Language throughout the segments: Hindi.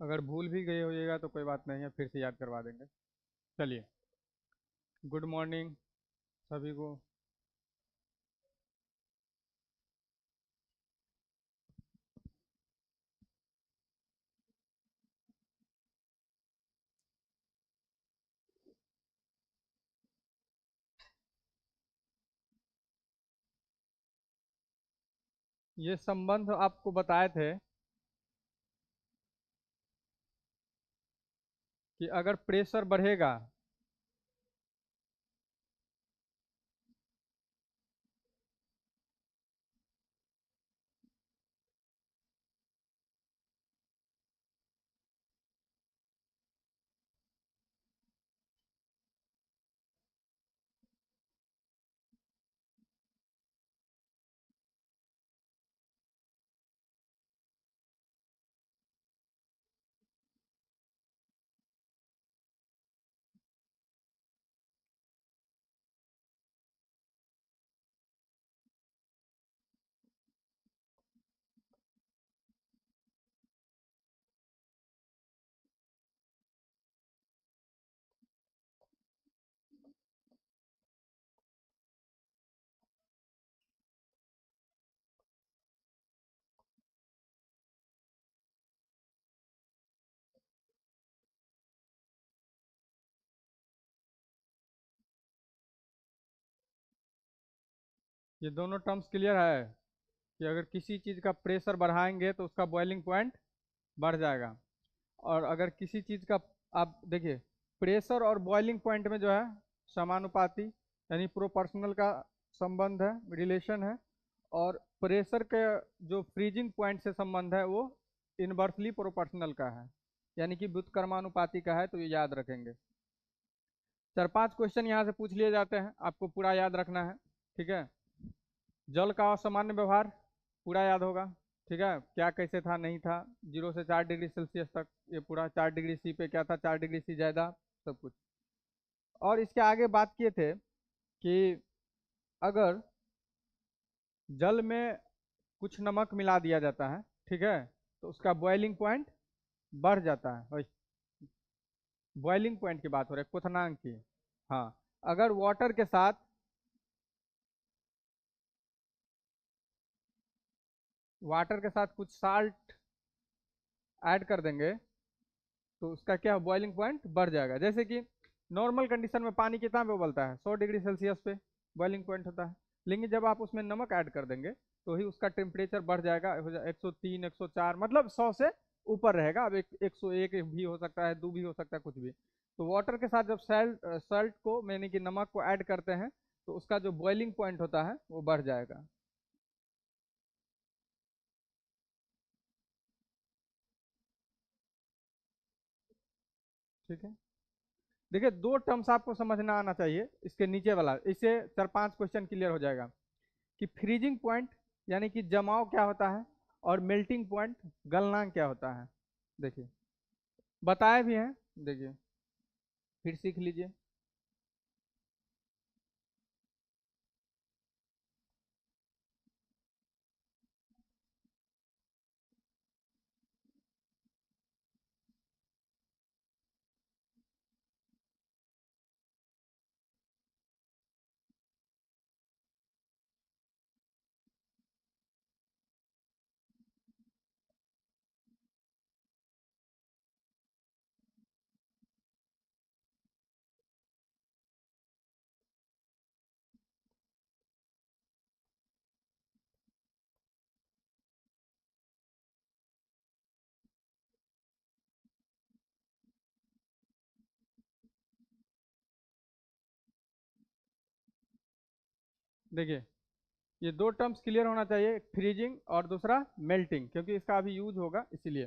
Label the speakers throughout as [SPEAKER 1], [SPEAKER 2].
[SPEAKER 1] अगर भूल भी गए होइएगा तो कोई बात नहीं है, फिर से याद करवा देंगे। चलिए, गुड मॉर्निंग सभी को। ये संबंध आपको बताए थे कि अगर प्रेशर बढ़ेगा ये दोनों टर्म्स क्लियर है कि अगर किसी चीज़ का प्रेशर बढ़ाएंगे तो उसका बॉइलिंग पॉइंट बढ़ जाएगा। और अगर किसी चीज़ का, आप देखिए, प्रेशर और बॉइलिंग पॉइंट में जो है समानुपाती यानी प्रोपोर्शनल का संबंध है, रिलेशन है। और प्रेशर के जो फ्रीजिंग पॉइंट से संबंध है वो इनवर्सली प्रोपोर्शनल का है, यानी कि व्युत्क्रमानुपाती का है। तो ये याद रखेंगे। 4-5 क्वेश्चन यहाँ से पूछ लिए जाते हैं, आपको पूरा याद रखना है। ठीक है। जल का असामान्य व्यवहार पूरा याद होगा। ठीक है, क्या कैसे था नहीं था, 0 से 4 डिग्री सेल्सियस तक, ये पूरा 4 डिग्री सी पे क्या था, 4 डिग्री सी ज्यादा, सब कुछ। और इसके आगे बात किए थे कि अगर जल में कुछ नमक मिला दिया जाता है, ठीक है, तो उसका बॉइलिंग पॉइंट बढ़ जाता है। बॉइलिंग पॉइंट की बात हो रही है, क्वथनांक की। हाँ, अगर वाटर के साथ कुछ साल्ट ऐड कर देंगे तो उसका क्या बॉइलिंग पॉइंट बढ़ जाएगा। जैसे कि नॉर्मल कंडीशन में पानी कितना पे उबलता है, 100 डिग्री सेल्सियस पे बॉइलिंग पॉइंट होता है। लेकिन जब आप उसमें नमक ऐड कर देंगे तो ही उसका टेम्परेचर बढ़ जाएगा, हो जाए 103, 104, मतलब 100 से ऊपर रहेगा। अब 101 भी हो सकता है, 2 भी हो सकता है, कुछ भी। तो वाटर के साथ जब सल्ट को, यानी कि नमक को ऐड करते हैं, तो उसका जो बॉइलिंग पॉइंट होता है वो बढ़ जाएगा। ठीक है। देखिए, दो टर्म्स आपको समझना आना चाहिए, इसके नीचे वाला, इससे 4-5 क्वेश्चन क्लियर हो जाएगा कि फ्रीजिंग पॉइंट यानी कि जमाव क्या होता है, और मेल्टिंग पॉइंट गलनांक क्या होता है। देखिए, बताए भी हैं, देखिए, फिर सीख लीजिए। देखिए, ये दो टर्म्स क्लियर होना चाहिए, फ्रीजिंग और दूसरा मेल्टिंग, क्योंकि इसका अभी यूज होगा इसीलिए।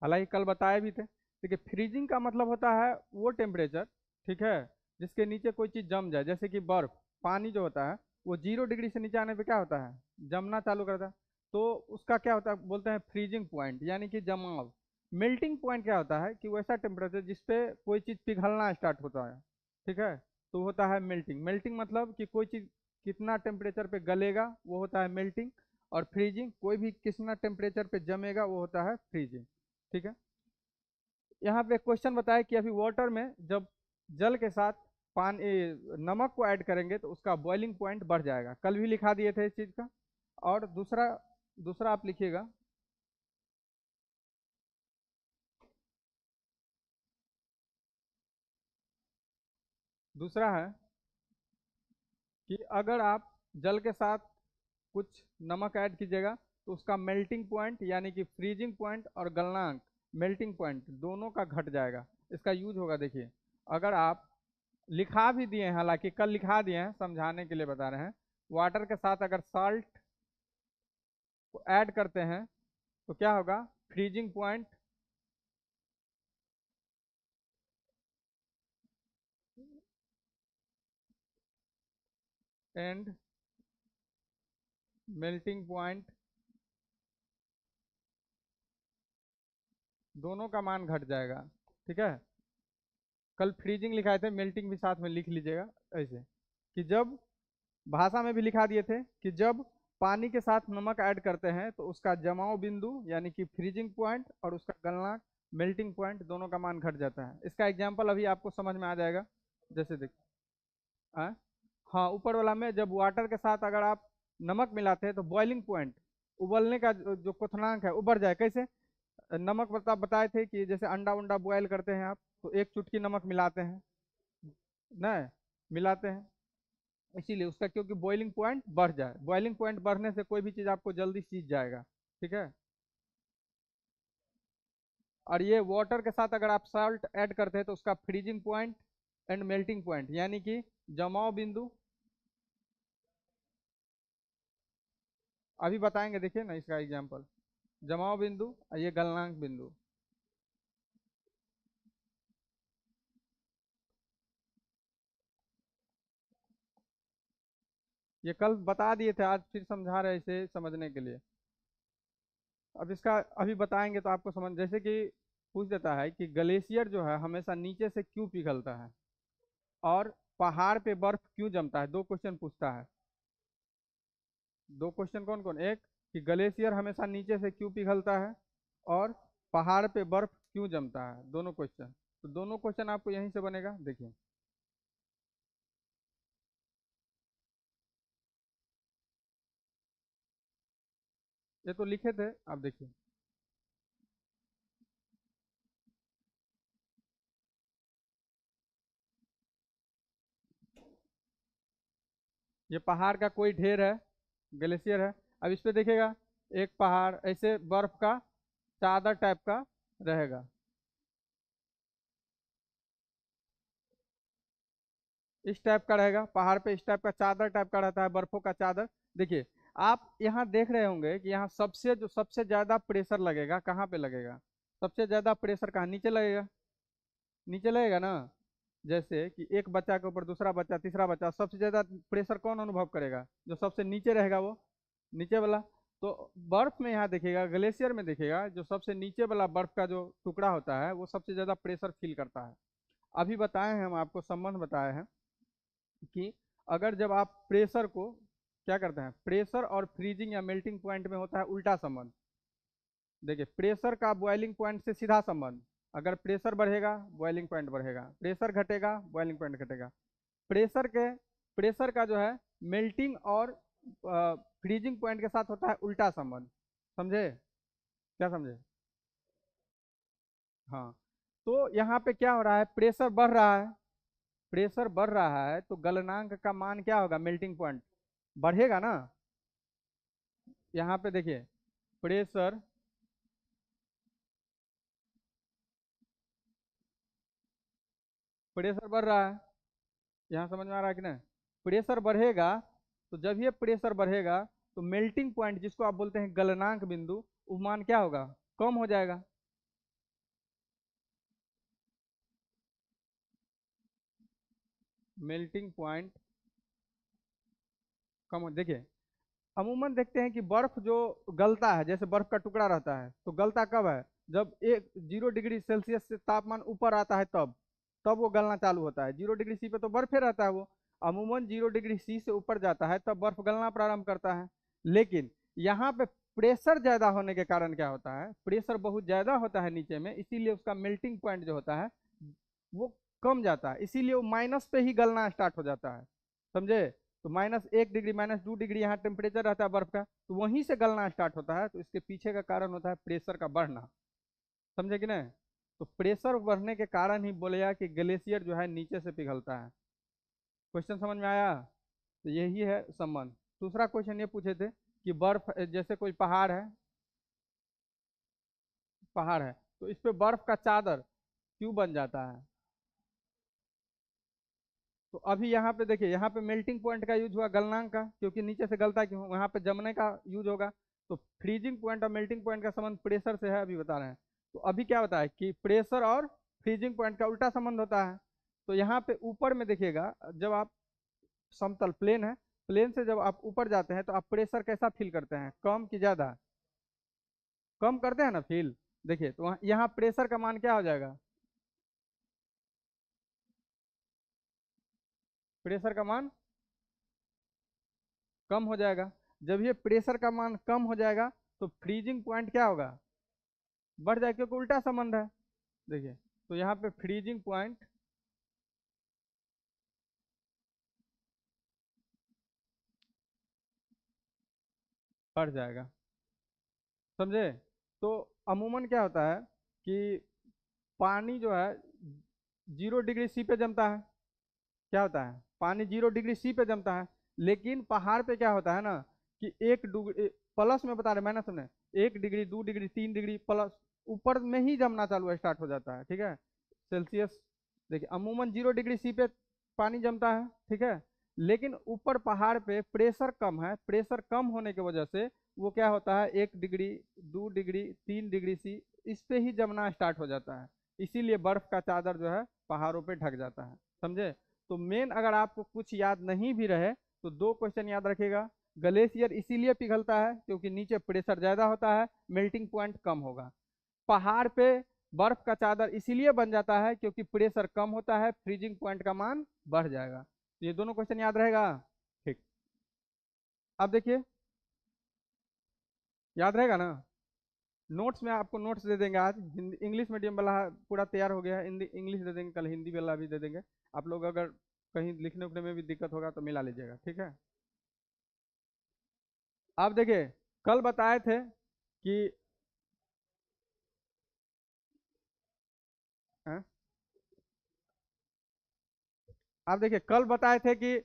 [SPEAKER 1] हालांकि कल बताए भी थे। देखिए, फ्रीजिंग का मतलब होता है वो टेम्परेचर, ठीक है, जिसके नीचे कोई चीज़ जम जाए। जैसे कि बर्फ, पानी जो होता है वो 0 डिग्री से नीचे आने पे क्या होता है, जमना चालू करता है। तो उसका क्या होता है, बोलते हैं फ्रीजिंग पॉइंट, यानी कि जमाव। मेल्टिंग पॉइंट क्या होता है कि वैसा टेम्परेचर जिसपे कोई चीज़ पिघलना स्टार्ट होता है। ठीक है, तो होता है मेल्टिंग। मेल्टिंग मतलब कि कोई चीज़ कितना टेम्परेचर पे गलेगा वो होता है मेल्टिंग। और फ्रीजिंग, कोई भी कितना टेम्परेचर पे जमेगा वो होता है फ्रीजिंग। ठीक है। यहाँ पे क्वेश्चन बताया कि अभी वाटर में जब जल के साथ पानी नमक को ऐड करेंगे तो उसका बॉइलिंग पॉइंट बढ़ जाएगा। कल भी लिखा दिए थे इस चीज़ का। और दूसरा दूसरा आप लिखिएगा, दूसरा है कि अगर आप जल के साथ कुछ नमक ऐड कीजिएगा तो उसका मेल्टिंग पॉइंट यानी कि फ्रीजिंग पॉइंट और गलनांक मेल्टिंग पॉइंट दोनों का घट जाएगा। इसका यूज होगा, देखिए अगर आप लिखा भी दिए हैं, हालांकि कल लिखा दिए हैं, समझाने के लिए बता रहे हैं। वाटर के साथ अगर साल्ट को ऐड करते हैं तो क्या होगा, freezing point and melting point दोनों का मान घट जाएगा। ठीक है, कल फ्रीजिंग लिखाए थे, मेल्टिंग भी साथ में लिख लीजिएगा। ऐसे कि जब भाषा में भी लिखा दिए थे कि जब पानी के साथ नमक ऐड करते हैं तो उसका जमाव बिंदु यानी कि फ्रीजिंग पॉइंट और उसका गलनांक मेल्टिंग पॉइंट दोनों का मान घट जाता है। इसका एग्जांपल अभी आपको समझ में आ जाएगा। जैसे देख, हाँ हाँ, ऊपर वाला में जब वाटर के साथ अगर आप नमक मिलाते हैं तो बॉइलिंग पॉइंट, उबलने का जो क्वथनांक है वो बढ़ जाए। कैसे, नमक बताए थे कि जैसे अंडा उंडा बॉयल करते हैं आप तो एक चुटकी नमक मिलाते हैं ना, मिलाते हैं, इसीलिए उसका क्योंकि बॉइलिंग पॉइंट बढ़ जाए। बॉइलिंग पॉइंट बढ़ने से कोई भी चीज़ आपको जल्दी सीज जाएगा। ठीक है, और ये वाटर के साथ अगर आप साल्ट ऐड करते हैं तो उसका freezing point and melting point यानी कि जमाव बिंदु, अभी बताएंगे, देखिए ना इसका एग्जाम्पल, जमाव बिंदु और ये गलनांक बिंदु। ये कल बता दिए थे, आज फिर समझा रहे इसे समझने के लिए। अब इसका अभी बताएंगे तो आपको समझ, जैसे कि पूछ देता है कि ग्लेशियर जो है हमेशा नीचे से क्यों पिघलता है और पहाड़ पे बर्फ क्यों जमता है। दो क्वेश्चन पूछता है। दो क्वेश्चन कौन कौन, एक कि ग्लेशियर हमेशा नीचे से क्यों पिघलता है और पहाड़ पे बर्फ क्यों जमता है, दोनों क्वेश्चन। तो दोनों क्वेश्चन आपको यहीं से बनेगा, देखिए। ये तो लिखे थे, आप देखिए। ये पहाड़ का कोई ढेर है, ग्लेशियर है। अब इस पे देखिएगा, एक पहाड़ ऐसे बर्फ का चादर टाइप का रहेगा। इस टाइप का रहेगा पहाड़ पे, इस टाइप का चादर टाइप का रहता है, बर्फों का चादर। देखिए, आप यहाँ देख रहे होंगे कि यहाँ सबसे ज्यादा प्रेशर लगेगा, कहाँ पे लगेगा, सबसे ज्यादा प्रेशर कहाँ, नीचे लगेगा। नीचे लगेगा ना। जैसे कि एक बच्चा के ऊपर दूसरा बच्चा तीसरा बच्चा, सबसे ज्यादा प्रेशर कौन अनुभव करेगा, जो सबसे नीचे रहेगा वो, नीचे वाला। तो बर्फ में यहाँ देखिएगा, ग्लेशियर में देखिएगा, जो सबसे नीचे वाला बर्फ का जो टुकड़ा होता है वो सबसे ज्यादा प्रेशर फील करता है। अभी बताए हैं हम आपको, संबंध बताए हैं कि अगर जब आप प्रेशर को क्या करते हैं, प्रेशर और फ्रीजिंग या मेल्टिंग पॉइंट में होता है उल्टा संबंध। देखिए, प्रेशर का बॉइलिंग पॉइंट से सीधा संबंध, अगर प्रेशर बढ़ेगा बॉइलिंग पॉइंट बढ़ेगा, प्रेशर घटेगा बॉइलिंग पॉइंट घटेगा। प्रेशर के प्रेशर का जो है मेल्टिंग और फ्रीजिंग पॉइंट के साथ होता है उल्टा संबंध। समझे, क्या समझे। हाँ, तो यहाँ पे क्या हो रहा है, प्रेशर बढ़ रहा है, प्रेशर बढ़ रहा है तो गलनांक का मान क्या होगा, मेल्टिंग पॉइंट बढ़ेगा ना। यहाँ पे देखिए, प्रेशर प्रेशर बढ़ रहा है, यहाँ समझ में आ रहा है कि नहीं। प्रेशर बढ़ेगा तो जब ये प्रेशर बढ़ेगा तो मेल्टिंग पॉइंट जिसको आप बोलते हैं गलनांक बिंदु, वो मान क्या होगा, कम हो जाएगा। मेल्टिंग पॉइंट कम हो, देखिए अमूमन देखते हैं कि बर्फ जो गलता है, जैसे बर्फ का टुकड़ा रहता है तो गलता कब है, जब 0 डिग्री सेल्सियस से तापमान ऊपर आता है तब वो गलना चालू होता है। 0 डिग्री सी पे तो बर्फ ही रहता है वो। अमूमन 0 डिग्री सी से ऊपर जाता है तब बर्फ गलना प्रारंभ करता है। लेकिन यहाँ पे प्रेशर ज्यादा होने के कारण क्या होता है, प्रेशर बहुत ज्यादा होता है नीचे में, इसीलिए उसका मेल्टिंग पॉइंट जो होता है वो कम जाता है, इसीलिए वो माइनस पे ही गलना स्टार्ट हो जाता है। समझे? तो -1 डिग्री -2 डिग्री यहाँ टेम्परेचर रहता है बर्फ का, तो वहीं से गलना स्टार्ट होता है, तो इसके पीछे का कारण होता है प्रेशर का बढ़ना। समझे कि नहीं? तो प्रेशर बढ़ने के कारण ही बोलेगा कि ग्लेशियर जो है नीचे से पिघलता है। क्वेश्चन समझ में आया? तो यही है संबंध। दूसरा क्वेश्चन ये पूछे थे कि बर्फ, जैसे कोई पहाड़ है, पहाड़ है तो इस पे बर्फ का चादर क्यों बन जाता है? तो अभी यहाँ पे देखिए, यहाँ पे मेल्टिंग पॉइंट का यूज हुआ गलनांक का, क्योंकि नीचे से गलता क्यों, वहाँ पे जमने का यूज होगा। तो फ्रीजिंग पॉइंट और मेल्टिंग पॉइंट का संबंध प्रेशर से है, अभी बता रहे हैं। तो अभी क्या होता है कि प्रेशर और फ्रीजिंग पॉइंट का उल्टा संबंध होता है। तो यहाँ पे ऊपर में देखिएगा, जब आप समतल प्लेन है, प्लेन से जब आप ऊपर जाते हैं तो आप प्रेशर कैसा फील करते हैं, कम कि ज्यादा? कम करते हैं ना फील। देखिए तो यहाँ प्रेशर का मान क्या हो जाएगा, प्रेशर का मान कम हो जाएगा। जब ये प्रेशर का मान कम हो जाएगा तो फ्रीजिंग पॉइंट क्या होगा, बढ़ जाएगा, क्योंकि उल्टा संबंध है। देखिए तो यहाँ पे फ्रीजिंग पॉइंट बढ़ जाएगा। समझे? तो अमूमन क्या होता है कि पानी जो है 0 डिग्री C पे जमता है। क्या होता है, पानी 0 डिग्री C पे जमता है। लेकिन पहाड़ पे क्या होता है ना कि 1 डिग्री प्लस में बता रहे, मैंने सुने 1 डिग्री 2 डिग्री 3 डिग्री प्लस ऊपर में ही जमना चालू स्टार्ट हो जाता है। ठीक है, सेल्सियस। देखिए अमूमन 0 डिग्री C पे पानी जमता है। ठीक है, लेकिन ऊपर पहाड़ पे प्रेशर कम है, प्रेशर कम होने की वजह से वो क्या होता है, 1 डिग्री 2 डिग्री 3 डिग्री C इस पे ही जमना स्टार्ट हो जाता है। इसीलिए बर्फ का चादर जो है पहाड़ों पे ढक जाता है। समझे? तो मेन अगर आपको कुछ याद नहीं भी रहे तो दो क्वेश्चन याद रखेगा। ग्लेशियर इसीलिए पिघलता है क्योंकि नीचे प्रेशर ज्यादा होता है, मेल्टिंग पॉइंट कम होगा। पहाड़ पे बर्फ का चादर इसीलिए बन जाता है क्योंकि प्रेशर कम होता है, फ्रीजिंग पॉइंट का मान बढ़ जाएगा। तो ये दोनों क्वेश्चन याद रहेगा। ठीक, अब देखिए, याद रहेगा ना? नोट्स में आपको नोट्स दे देंगे आज, हिंदी इंग्लिश मीडियम वाला पूरा तैयार हो गया है, हिंदी इंग्लिश दे देंगे, कल हिंदी वाला भी दे देंगे। आप लोग अगर कहीं लिखने उखने में भी दिक्कत होगा तो मिला लीजिएगा। ठीक है, आप देखिए, कल बताए थे कि हाँ, आप देखिए कल बताए थे कि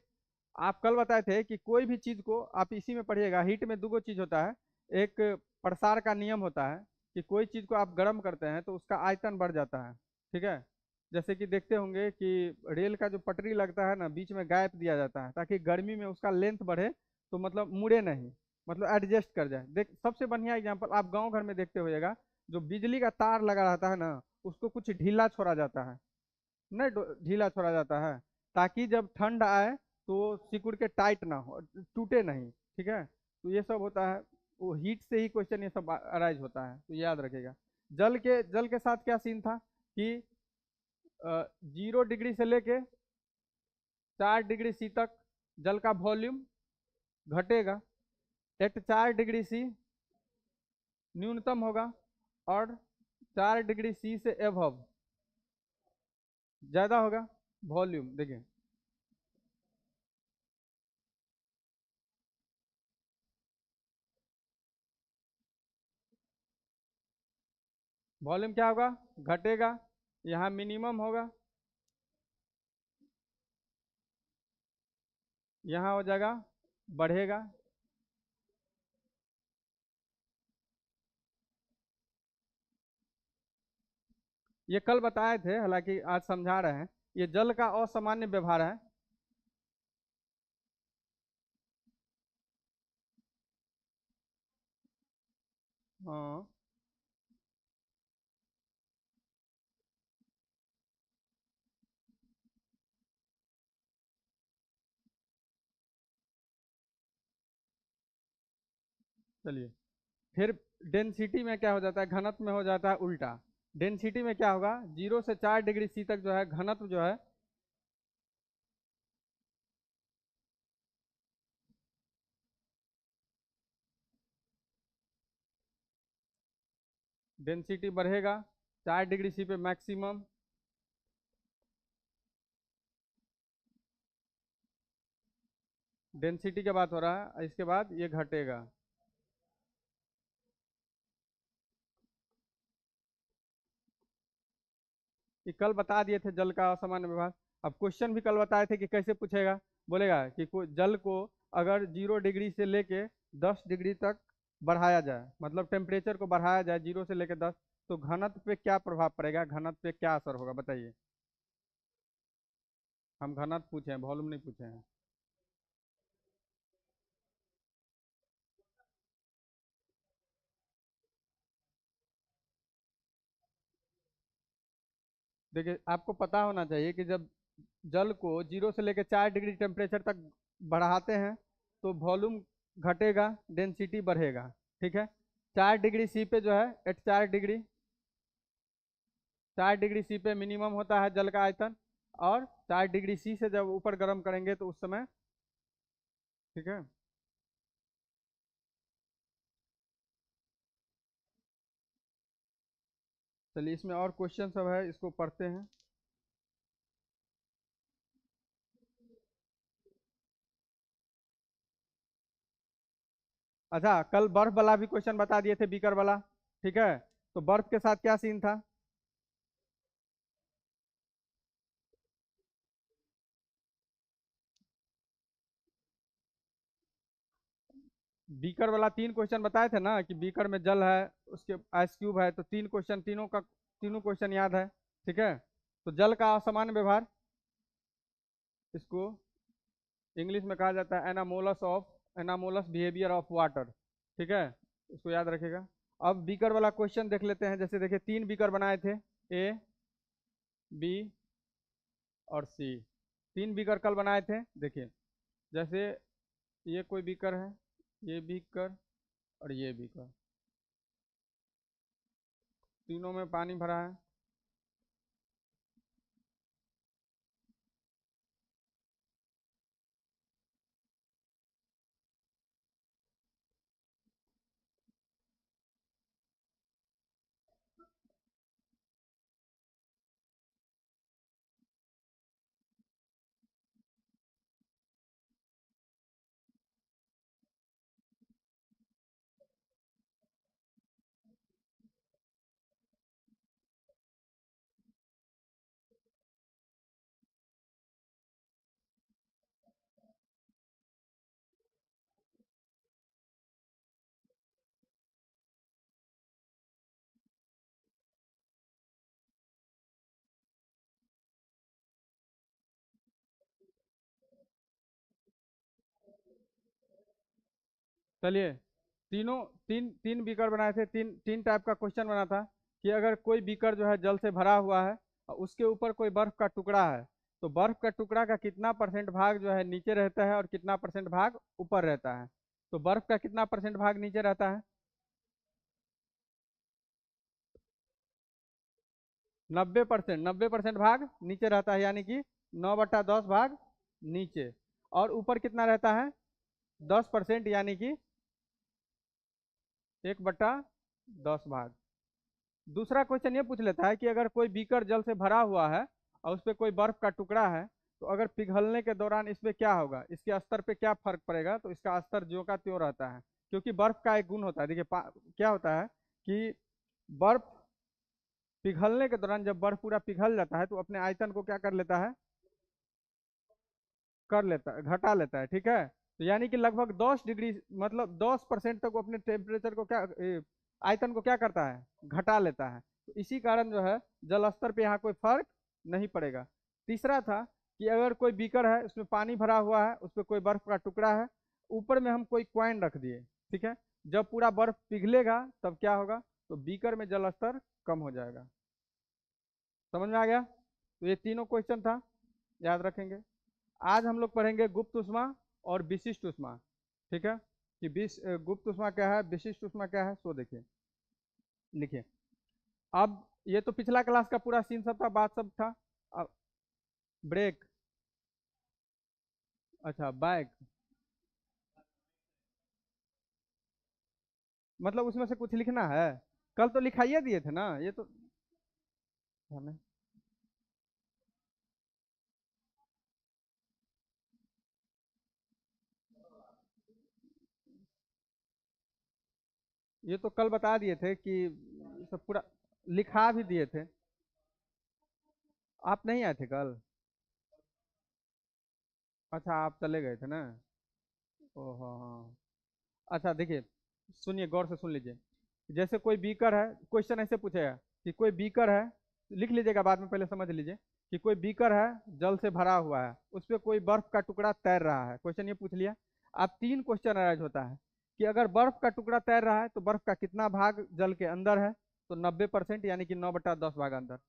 [SPEAKER 1] आप कल बताए थे कि कोई भी चीज को आप इसी में पढ़िएगा, हीट में दो चीज होता है। एक प्रसार का नियम होता है कि कोई चीज को आप गर्म करते हैं तो उसका आयतन बढ़ जाता है। ठीक है, जैसे कि देखते होंगे कि रेल का जो पटरी लगता है ना, बीच में गैप दिया जाता है ताकि गर्मी में उसका लेंथ बढ़े, तो मतलब मुड़े नहीं, मतलब एडजस्ट कर जाए। देख सबसे बढ़िया एग्जांपल आप गांव घर में देखते होइएगा, जो बिजली का तार लगा रहता है ना, उसको कुछ ढीला छोड़ा जाता है, नहीं ढीला छोड़ा जाता है, ताकि जब ठंड आए तो सिकुड़ के टाइट ना हो, टूटे नहीं। ठीक है, तो ये सब होता है, वो हीट से ही क्वेश्चन ये सब अराइज होता है, तो याद रखिएगा। जल के साथ क्या सीन था कि 0 डिग्री से लेके 4 डिग्री C तक जल का वॉल्यूम घटेगा, एट 4 डिग्री C न्यूनतम होगा, और 4 डिग्री C से एबव ज्यादा होगा वॉल्यूम। देखिए वॉल्यूम क्या होगा, घटेगा, यहाँ मिनिमम होगा, यहाँ हो जाएगा बढ़ेगा। ये कल बताए थे, हालांकि आज समझा रहे हैं, ये जल का असामान्य व्यवहार है। हाँ, चलिए, फिर डेंसिटी में क्या हो जाता है, घनत्व में हो जाता है उल्टा। डेंसिटी में क्या होगा, 0 से 4 डिग्री C तक जो है घनत्व जो है, डेंसिटी बढ़ेगा 4 डिग्री सी पे मैक्सिमम, डेंसिटी की बात हो रहा है। इसके बाद ये घटेगा। ये कल बता दिए थे जल का असामान्य व्यवहार। अब क्वेश्चन भी कल बताए थे कि कैसे पूछेगा। बोलेगा कि जल को अगर 0 डिग्री से लेके 10 डिग्री तक बढ़ाया जाए, मतलब टेम्परेचर को बढ़ाया जाए 0 से लेके 10, तो घनत्व पे क्या प्रभाव पड़ेगा, घनत्व पे क्या असर होगा बताइए। हम घनत्व पूछे हैं, वॉल्यूम नहीं पूछे हैं। देखिए आपको पता होना चाहिए कि जब जल को 0 से लेकर 4 डिग्री टेम्परेचर तक बढ़ाते हैं तो वॉल्यूम घटेगा, डेंसिटी बढ़ेगा। ठीक है। 4 डिग्री सी पे जो है एट 4 डिग्री सी पे मिनिमम होता है जल का आयतन, और 4 डिग्री सी से जब ऊपर गर्म करेंगे तो उस समय, ठीक है। चलिए इसमें और क्वेश्चन सब है, इसको पढ़ते हैं। अच्छा, कल बर्फ वाला भी क्वेश्चन बता दिए थे, बीकर वाला। ठीक है। तो बर्फ के साथ क्या सीन था। बीकर वाला 3 क्वेश्चन बताए थे ना, कि बीकर में जल है, उसके आइस क्यूब है, तो 3 क्वेश्चन, तीनों क्वेश्चन याद है। ठीक है। तो जल का असामान्य व्यवहार, इसको इंग्लिश में कहा जाता है एनामोलस बिहेवियर ऑफ वाटर। ठीक है। इसको याद रखेगा। अब बीकर वाला क्वेश्चन देख लेते हैं। जैसे देखिए 3 बीकर बनाए थे, ए, बी और सी। 3 बीकर कल बनाए थे। देखिए जैसे ये कोई बीकर है, ये बीकर और ये बीकर, तीनों में पानी भरा है। चलिए तीनों तीन तीन बीकर बनाए थे। तीन तीन टाइप का क्वेश्चन बना था कि अगर कोई बीकर जो है जल से भरा हुआ है और उसके ऊपर कोई बर्फ का टुकड़ा है, तो बर्फ का टुकड़ा का कितना परसेंट भाग जो है नीचे रहता है और कितना परसेंट भाग ऊपर रहता है। तो बर्फ का कितना परसेंट भाग नीचे रहता है। 90%, 90% भाग नीचे रहता है, यानी कि 9/10 भाग नीचे। और ऊपर कितना रहता है, 10%, यानी कि 1/10 भाग। दूसरा क्वेश्चन ये पूछ लेता है कि अगर कोई बीकर जल से भरा हुआ है और उस पर कोई बर्फ का टुकड़ा है, तो अगर पिघलने के दौरान इस पे क्या होगा, इसके स्तर पे क्या फर्क पड़ेगा। तो इसका स्तर ज्यों का त्यों रहता है, क्योंकि बर्फ का एक गुण होता है। देखिए क्या होता है कि बर्फ पिघलने के दौरान, जब बर्फ पूरा पिघल जाता है तो अपने आयतन को क्या कर लेता है, कर लेता है, घटा लेता है। ठीक है। तो यानी कि लगभग 10 डिग्री, मतलब 10% तक वो अपने टेम्परेचर को आयतन को क्या करता है, घटा लेता है। तो इसी कारण जो है जल स्तर पे यहाँ कोई फर्क नहीं पड़ेगा। तीसरा था कि अगर कोई बीकर है, उसमें पानी भरा हुआ है, उस पर कोई बर्फ का टुकड़ा है, ऊपर में हम कोई क्वाइन रख दिए। ठीक है। जब पूरा बर्फ पिघलेगा तब क्या होगा, तो बीकर में जल स्तर कम हो जाएगा। समझ में आ गया। तो ये तीनों क्वेश्चन था, याद रखेंगे। आज हम लोग पढ़ेंगे गुप्त उष्मा और विशिष्ट उष्मा। ठीक है। कि गुप्त उष्मा क्या है, विशिष्ट उष्मा क्या है, सो देखिए, लिखिए। अब ये तो पिछला क्लास का पूरा सीन सब था, बात सब था। अब ब्रेक, अच्छा बैक, मतलब उसमें से कुछ लिखना है। कल तो लिखाइए दिए थे ना ये तो। हमें ये तो कल बता दिए थे कि सब पूरा लिखा भी दिए थे। आप नहीं आए थे कल? अच्छा आप चले गए थे ना। ओहो हाँ। अच्छा देखिए, सुनिए गौर से सुन लीजिए। जैसे कोई बीकर है, क्वेश्चन ऐसे पूछेगा कि कोई बीकर है, लिख लीजिएगा बाद में, पहले समझ लीजिए कि कोई बीकर है, जल से भरा हुआ है, उस पर कोई बर्फ का टुकड़ा तैर रहा है, क्वेश्चन ये पूछ लिया। अब तीन क्वेश्चन अराइज होता है कि अगर बर्फ का टुकड़ा तैर रहा है तो बर्फ का कितना भाग जल के अंदर है, तो 90%, यानी कि 9/10 भाग अंदर।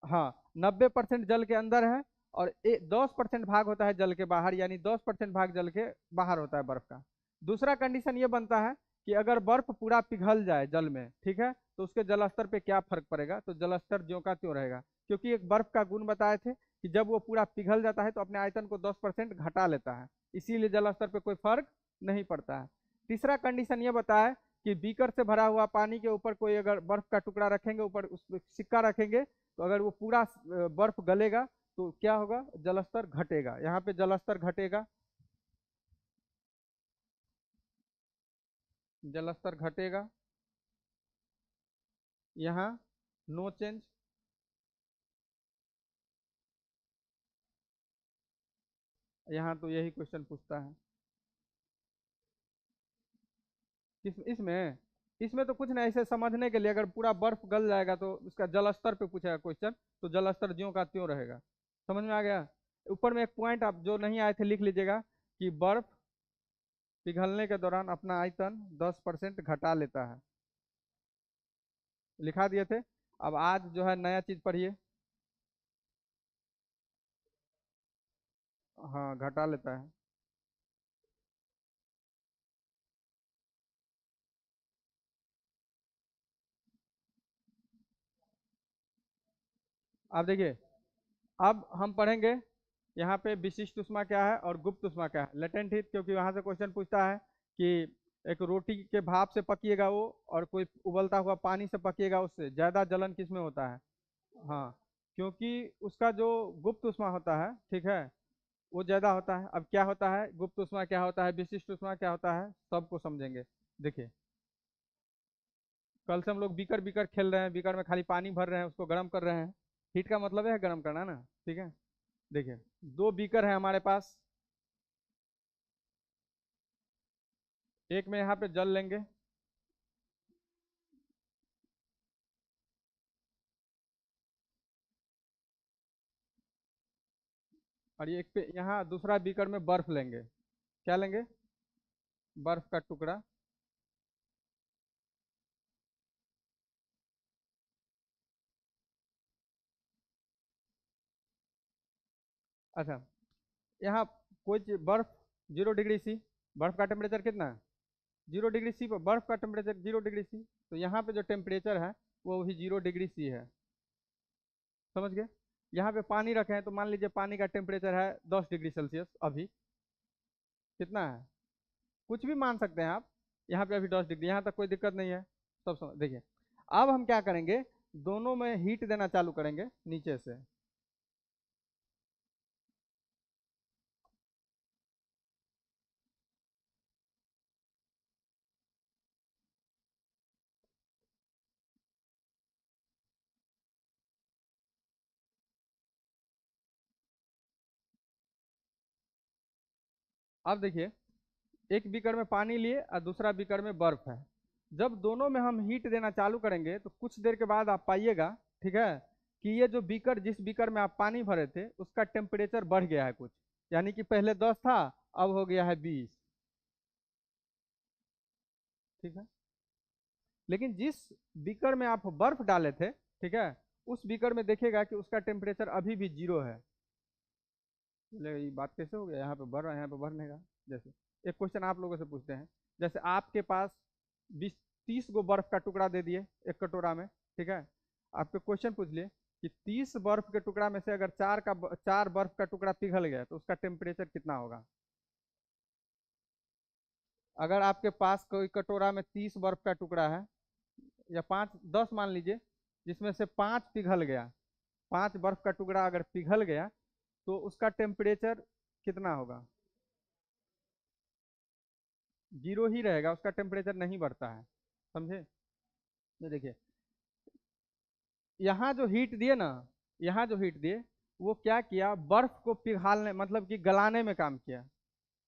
[SPEAKER 1] हाँ, 90% जल के अंदर है, और 10% भाग होता है जल के बाहर, यानी 10% भाग जल के बाहर होता है बर्फ का। दूसरा कंडीशन ये बनता है कि अगर बर्फ पूरा पिघल जाए जल में, ठीक है, तो उसके जल स्तर पे क्या फर्क पड़ेगा, तो जल स्तर ज्यों का त्यों रहेगा, क्योंकि एक बर्फ का गुण बताए थे कि जब वो पूरा पिघल जाता है तो अपने आयतन को 10% घटा लेता है, इसीलिए जल स्तर पे कोई फर्क नहीं पड़ता है। तीसरा कंडीशन ये बताया कि बीकर से भरा हुआ पानी के ऊपर कोई अगर बर्फ का टुकड़ा रखेंगे, ऊपर उस पे सिक्का रखेंगे, तो अगर वो पूरा बर्फ गलेगा तो क्या होगा, जलस्तर घटेगा, यहाँ पे जलस्तर घटेगा, जलस्तर घटेगा, यहाँ नो चेंज। यहाँ तो यही क्वेश्चन पूछता है। किस इसमें? इसमें तो कुछ नहीं, ऐसे समझने के लिए, अगर पूरा बर्फ गल जाएगा तो उसका जलस्तर पे पूछेगा क्वेश्चन, तो जलस्तर ज्यों का त्यों रहेगा। समझ में आ गया? ऊपर में एक पॉइंट आप जो नहीं आए थे लिख लीजिएगा कि बर्फ पिघलने के दौरान अपना आयतन 10% घटा लेता है, लिखा दिए थे। अब आज जो है नया चीज पढ़िए। हाँ घटा लेता है। अब देखिए, अब हम पढ़ेंगे यहाँ पे विशिष्ट ऊष्मा क्या है और गुप्त ऊष्मा क्या है, लेटेंट हीट, क्योंकि वहां से क्वेश्चन पूछता है कि एक रोटी के भाप से पकिएगा वो, और कोई उबलता हुआ पानी से पकिएगा, उससे ज्यादा जलन किस में होता है? हाँ, क्योंकि उसका जो गुप्त ऊष्मा होता है, ठीक है, वो ज्यादा होता है। अब क्या होता है गुप्त ऊष्मा, क्या होता है विशिष्ट ऊष्मा, क्या होता है, सबको समझेंगे। देखिए, कल से हम लोग बीकर बीकर खेल रहे हैं, बीकर में खाली पानी भर रहे हैं, उसको गर्म कर रहे हैं। हीट का मतलब है गर्म करना ना, ठीक है। देखिए, दो बीकर है हमारे पास, एक में यहाँ पे जल लेंगे, और ये एक पे यहाँ दूसरा बीकर में बर्फ लेंगे। क्या लेंगे? बर्फ का टुकड़ा। अच्छा, यहाँ कोई बर्फ 0 डिग्री C, बर्फ का टेम्परेचर कितना है? 0 डिग्री C पर बर्फ का टेम्परेचर 0 डिग्री C, तो यहाँ पे जो टेम्परेचर है वो भी 0 डिग्री C है। समझ गए? यहाँ पे पानी रखे हैं, तो मान लीजिए पानी का टेम्परेचर है 10 डिग्री सेल्सियस अभी। कितना है? कुछ भी मान सकते हैं आप। यहाँ पे अभी 10 डिग्री, यहाँ तक कोई दिक्कत नहीं है। सब समझ देखिए। अब हम क्या करेंगे, दोनों में हीट देना चालू करेंगे नीचे से। अब देखिए, एक बीकर में पानी लिए और दूसरा बीकर में बर्फ है। जब दोनों में हम हीट देना चालू करेंगे तो कुछ देर के बाद आप पाइएगा, ठीक है, कि ये जो बीकर, जिस बीकर में आप पानी भरे थे, उसका टेम्परेचर बढ़ गया है कुछ, यानी कि पहले 10 था, अब हो गया है 20। ठीक है। लेकिन जिस बीकर में आप बर्फ डाले थे, ठीक है, उस बीकर में देखिएगा कि उसका टेम्परेचर अभी भी 0 है। बोले ये बात कैसे हो गया, यहाँ पे बढ़ रहा है यहाँ पे बढ़ नहीं रहा। जैसे एक क्वेश्चन आप लोगों से पूछते हैं, जैसे आपके पास 20-30 गो बर्फ का टुकड़ा दे दिए एक कटोरा में, ठीक है, आपके क्वेश्चन पूछ लिए कि 30 बर्फ के टुकड़ा में से अगर चार बर्फ का टुकड़ा पिघल गया तो उसका टेम्परेचर कितना होगा? अगर आपके पास कोई कटोरा में 30 बर्फ का टुकड़ा है, या 5 10 मान लीजिए, जिसमें से 5 पिघल गया, 5 बर्फ का टुकड़ा अगर पिघल गया तो उसका टेम्परेचर कितना होगा? 0 ही रहेगा, उसका टेम्परेचर नहीं बढ़ता है। समझे? ये देखिए, यहाँ जो हीट दिए ना, यहाँ जो हीट दिए, वो क्या किया, बर्फ को पिघालने मतलब कि गलाने में काम किया।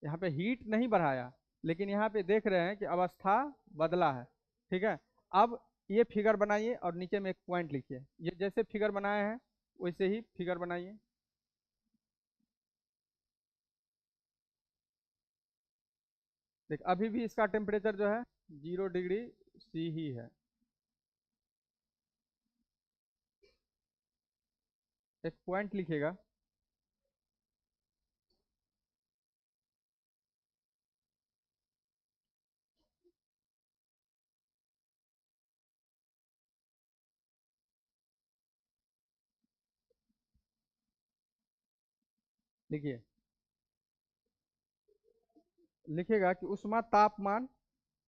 [SPEAKER 1] यहाँ पे हीट नहीं बढ़ाया, लेकिन यहाँ पे देख रहे हैं कि अवस्था बदला है। ठीक है। अब ये फिगर बनाइए और नीचे में एक पॉइंट लिखिए। ये जैसे फिगर बनाए हैं वैसे ही फिगर बनाइए। देख, अभी भी इसका टेम्परेचर जो है 0 डिग्री C ही है। एक पॉइंट लिखिएगा। लिखिए, लिखिएगा कि उष्मा तापमान,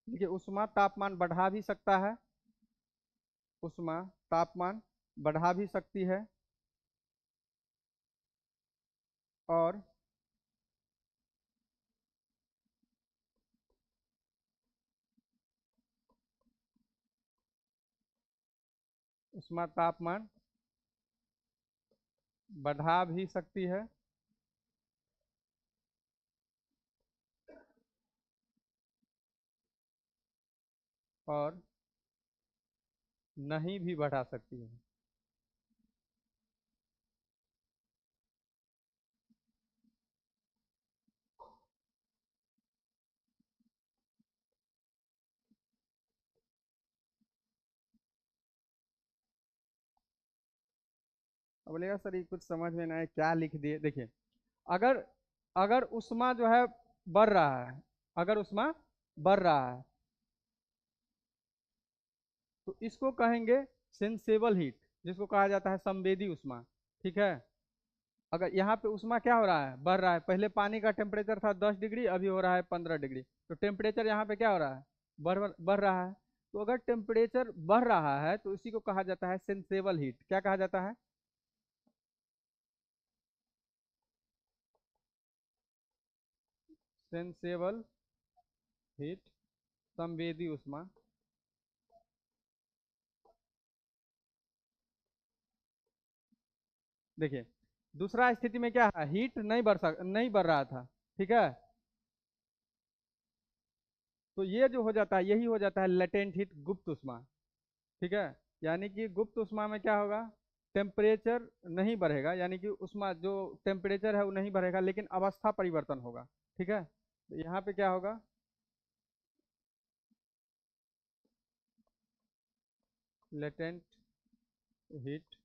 [SPEAKER 1] देखिए उष्मा तापमान बढ़ा भी सकता है, उष्मा तापमान बढ़ा भी सकती है, और उष्मा तापमान बढ़ा भी सकती है और नहीं भी बढ़ा सकती है। अब बोलेगा सर ये कुछ समझ में ना आए, क्या लिख दिए। देखिए, अगर अगर उष्मा जो है बढ़ रहा है, अगर उष्मा बढ़ रहा है तो इसको कहेंगे सेंसेबल हीट, जिसको कहा जाता है संवेदी उष्मा। ठीक है। अगर यहाँ पे उष्मा क्या हो रहा है, बढ़ रहा है, पहले पानी का टेम्परेचर था 10 डिग्री, अभी हो रहा है 15 डिग्री, तो टेम्परेचर यहाँ पे क्या हो रहा है, बढ़ बढ़ रहा है। तो अगर टेम्परेचर बढ़ रहा है तो इसी को कहा जाता है सेंसेबल हीट। क्या कहा जाता है? सेंसेबल हीट, संवेदी उष्मा। देखिए, दूसरा स्थिति में क्या है, हीट नहीं बढ़ रहा था। ठीक है। तो ये जो हो जाता है, यही हो जाता है लेटेंट हीट, गुप्त उष्मा। ठीक है। यानी कि गुप्त उष्मा में क्या होगा, टेम्परेचर नहीं बढ़ेगा, यानी कि उष्मा जो टेम्परेचर है वो नहीं बढ़ेगा, लेकिन अवस्था परिवर्तन होगा। ठीक है। तो यहाँ पे क्या होगा, लेटेंट हीट,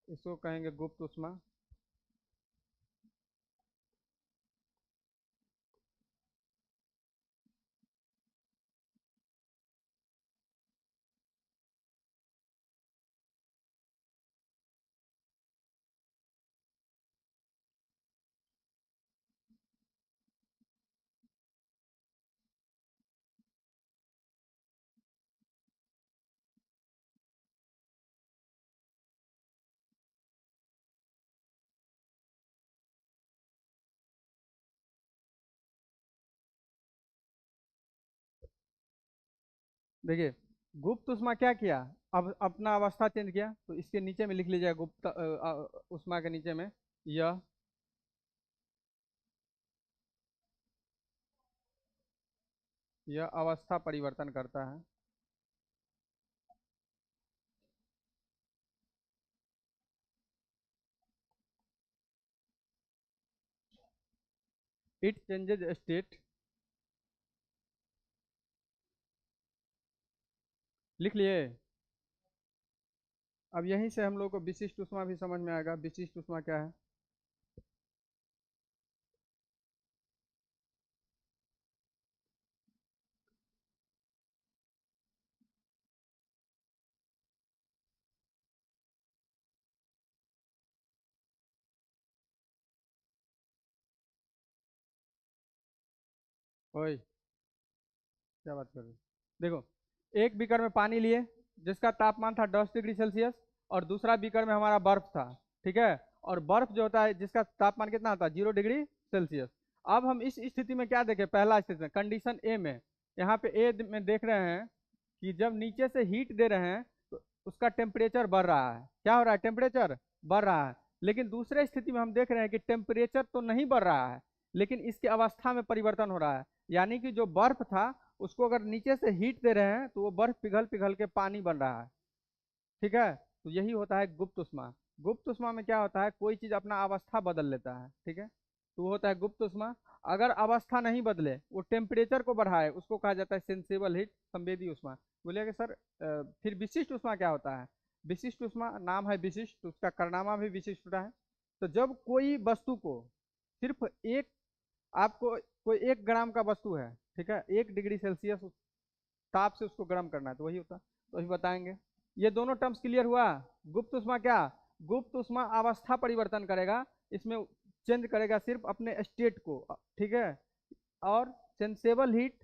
[SPEAKER 1] इसको कहेंगे गुप्त उष्मा। देखिए, गुप्त उष्मा क्या किया, अब अपना अवस्था चेंज किया, तो इसके नीचे में लिख लीजिएगा गुप्त उष्मा के नीचे में, यह यह अवस्था परिवर्तन करता है। इट चेंजेज स्टेट, लिख लिए। अब यहीं से हम लोग को विशिष्ट उष्मा भी समझ में आएगा। विशिष्ट उष्मा क्या है? ओए, क्या बात कर रहे हो? देखो, एक बीकर में पानी लिए जिसका तापमान था 10 डिग्री सेल्सियस, और दूसरा बीकर में हमारा बर्फ था। ठीक है, और बर्फ जो होता है जिसका तापमान कितना होता है, 0 डिग्री सेल्सियस। अब हम इस स्थिति में क्या देखें, पहला स्थिति में कंडीशन ए में, यहाँ पे ए में देख रहे हैं कि जब नीचे से हीट दे रहे हैं तो उसका टेम्परेचर बढ़ रहा है। क्या हो रहा है, टेम्परेचर बढ़ रहा है। लेकिन दूसरे स्थिति में हम देख रहे हैं कि टेम्परेचर तो नहीं बढ़ रहा है, लेकिन इसकी अवस्था में परिवर्तन हो रहा है। यानी कि जो बर्फ था उसको अगर नीचे से हीट दे रहे हैं तो वो बर्फ पिघल पिघल के पानी बन रहा है। ठीक है, तो यही होता है गुप्त उष्मा। गुप्त उष्मा में क्या होता है, कोई चीज अपना अवस्था बदल लेता है। ठीक है, तो वो होता है गुप्त उष्मा। अगर अवस्था नहीं बदले, वो टेम्परेचर को बढ़ाए, उसको कहा जाता है सेंसेबल हीट, संवेदी उष्मा। बोलिए कि सर फिर विशिष्ट उष्मा क्या होता है। विशिष्ट उष्मा, नाम है विशिष्ट, तो उसका करनामा भी विशिष्ट होता है। तो जब कोई वस्तु को सिर्फ एक, आपको कोई 1 ग्राम का वस्तु है, ठीक है, 1 डिग्री सेल्सियस ताप से उसको गर्म करना है, तो वही होता है। तो अभी बताएंगे। ये दोनों टर्म्स क्लियर हुआ। गुप्त उष्मा क्या, गुप्त उष्मा अवस्था परिवर्तन करेगा, इसमें चेंज करेगा सिर्फ अपने स्टेट को। ठीक है, और सेंसेबल हीट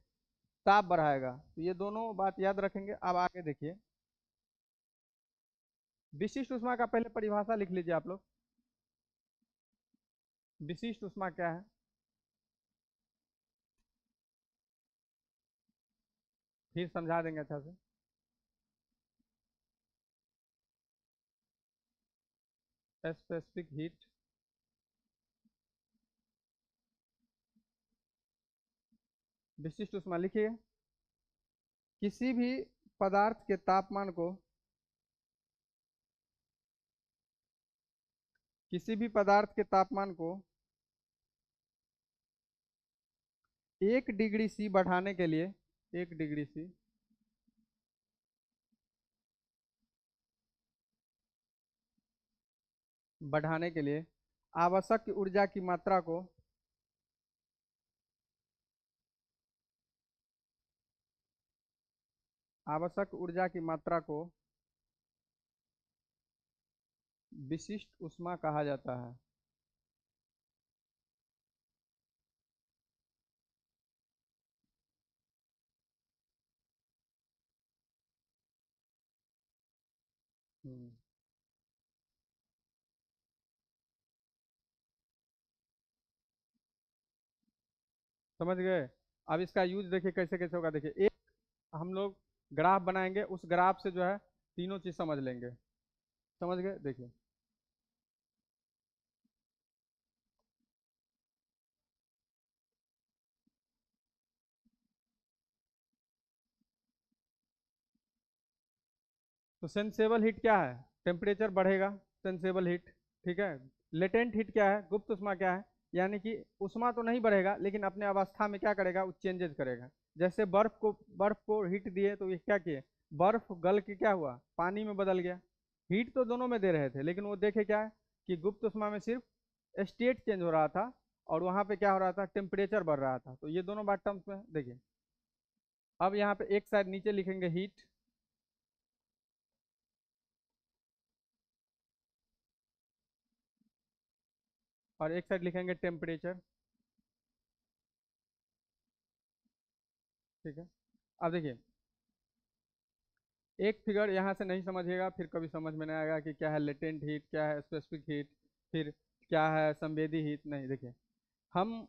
[SPEAKER 1] ताप बढ़ाएगा। तो ये दोनों बात याद रखेंगे। अब आगे देखिए, विशिष्ट उष्मा का पहले परिभाषा लिख लीजिए आप लोग। विशिष्ट उष्मा क्या है, फिर समझा देंगे अच्छा से। स्पेसिफिक हीट, विशिष्ट उष्मा लिखिए, किसी भी पदार्थ के तापमान को, किसी भी पदार्थ के तापमान को 1 डिग्री सी बढ़ाने के लिए, 1 डिग्री सी बढ़ाने के लिए आवश्यक ऊर्जा की मात्रा को, आवश्यक ऊर्जा की मात्रा को विशिष्ट उष्मा कहा जाता है। हम्म, समझ गए। अब इसका यूज देखिए कैसे कैसे होगा। देखिए, एक हम लोग ग्राफ बनाएंगे, उस ग्राफ से जो है तीनों चीज समझ लेंगे। समझ गए, देखिए। तो सेंसेबल हीट क्या है, टेम्परेचर बढ़ेगा, सेंसेबल हीट। ठीक है, लेटेंट हीट क्या है, गुप्त उष्मा क्या है, यानी कि उष्मा तो नहीं बढ़ेगा लेकिन अपने अवस्था में क्या करेगा, वो चेंजेस करेगा। जैसे बर्फ को हीट दिए तो ये क्या किए, बर्फ गल के क्या हुआ, पानी में बदल गया। हीट तो दोनों में दे रहे थे, लेकिन वो देखे क्या है कि गुप्त उष्मा में सिर्फ स्टेट चेंज हो रहा था, और वहां पे क्या हो रहा था, टेम्परेचर बढ़ रहा था। तो ये दोनों बात टर्म्स में देखिए। अब यहाँ पे एक साइड नीचे लिखेंगे हीट, और एक साइड लिखेंगे टेम्परेचर। ठीक है, अब देखिए, एक फिगर यहाँ से नहीं समझिएगा, फिर कभी समझ में नहीं आएगा कि क्या है लेटेंट हीट, क्या है स्पेसिफिक हीट, फिर क्या है संवेदी हीट। नहीं, देखिए, हम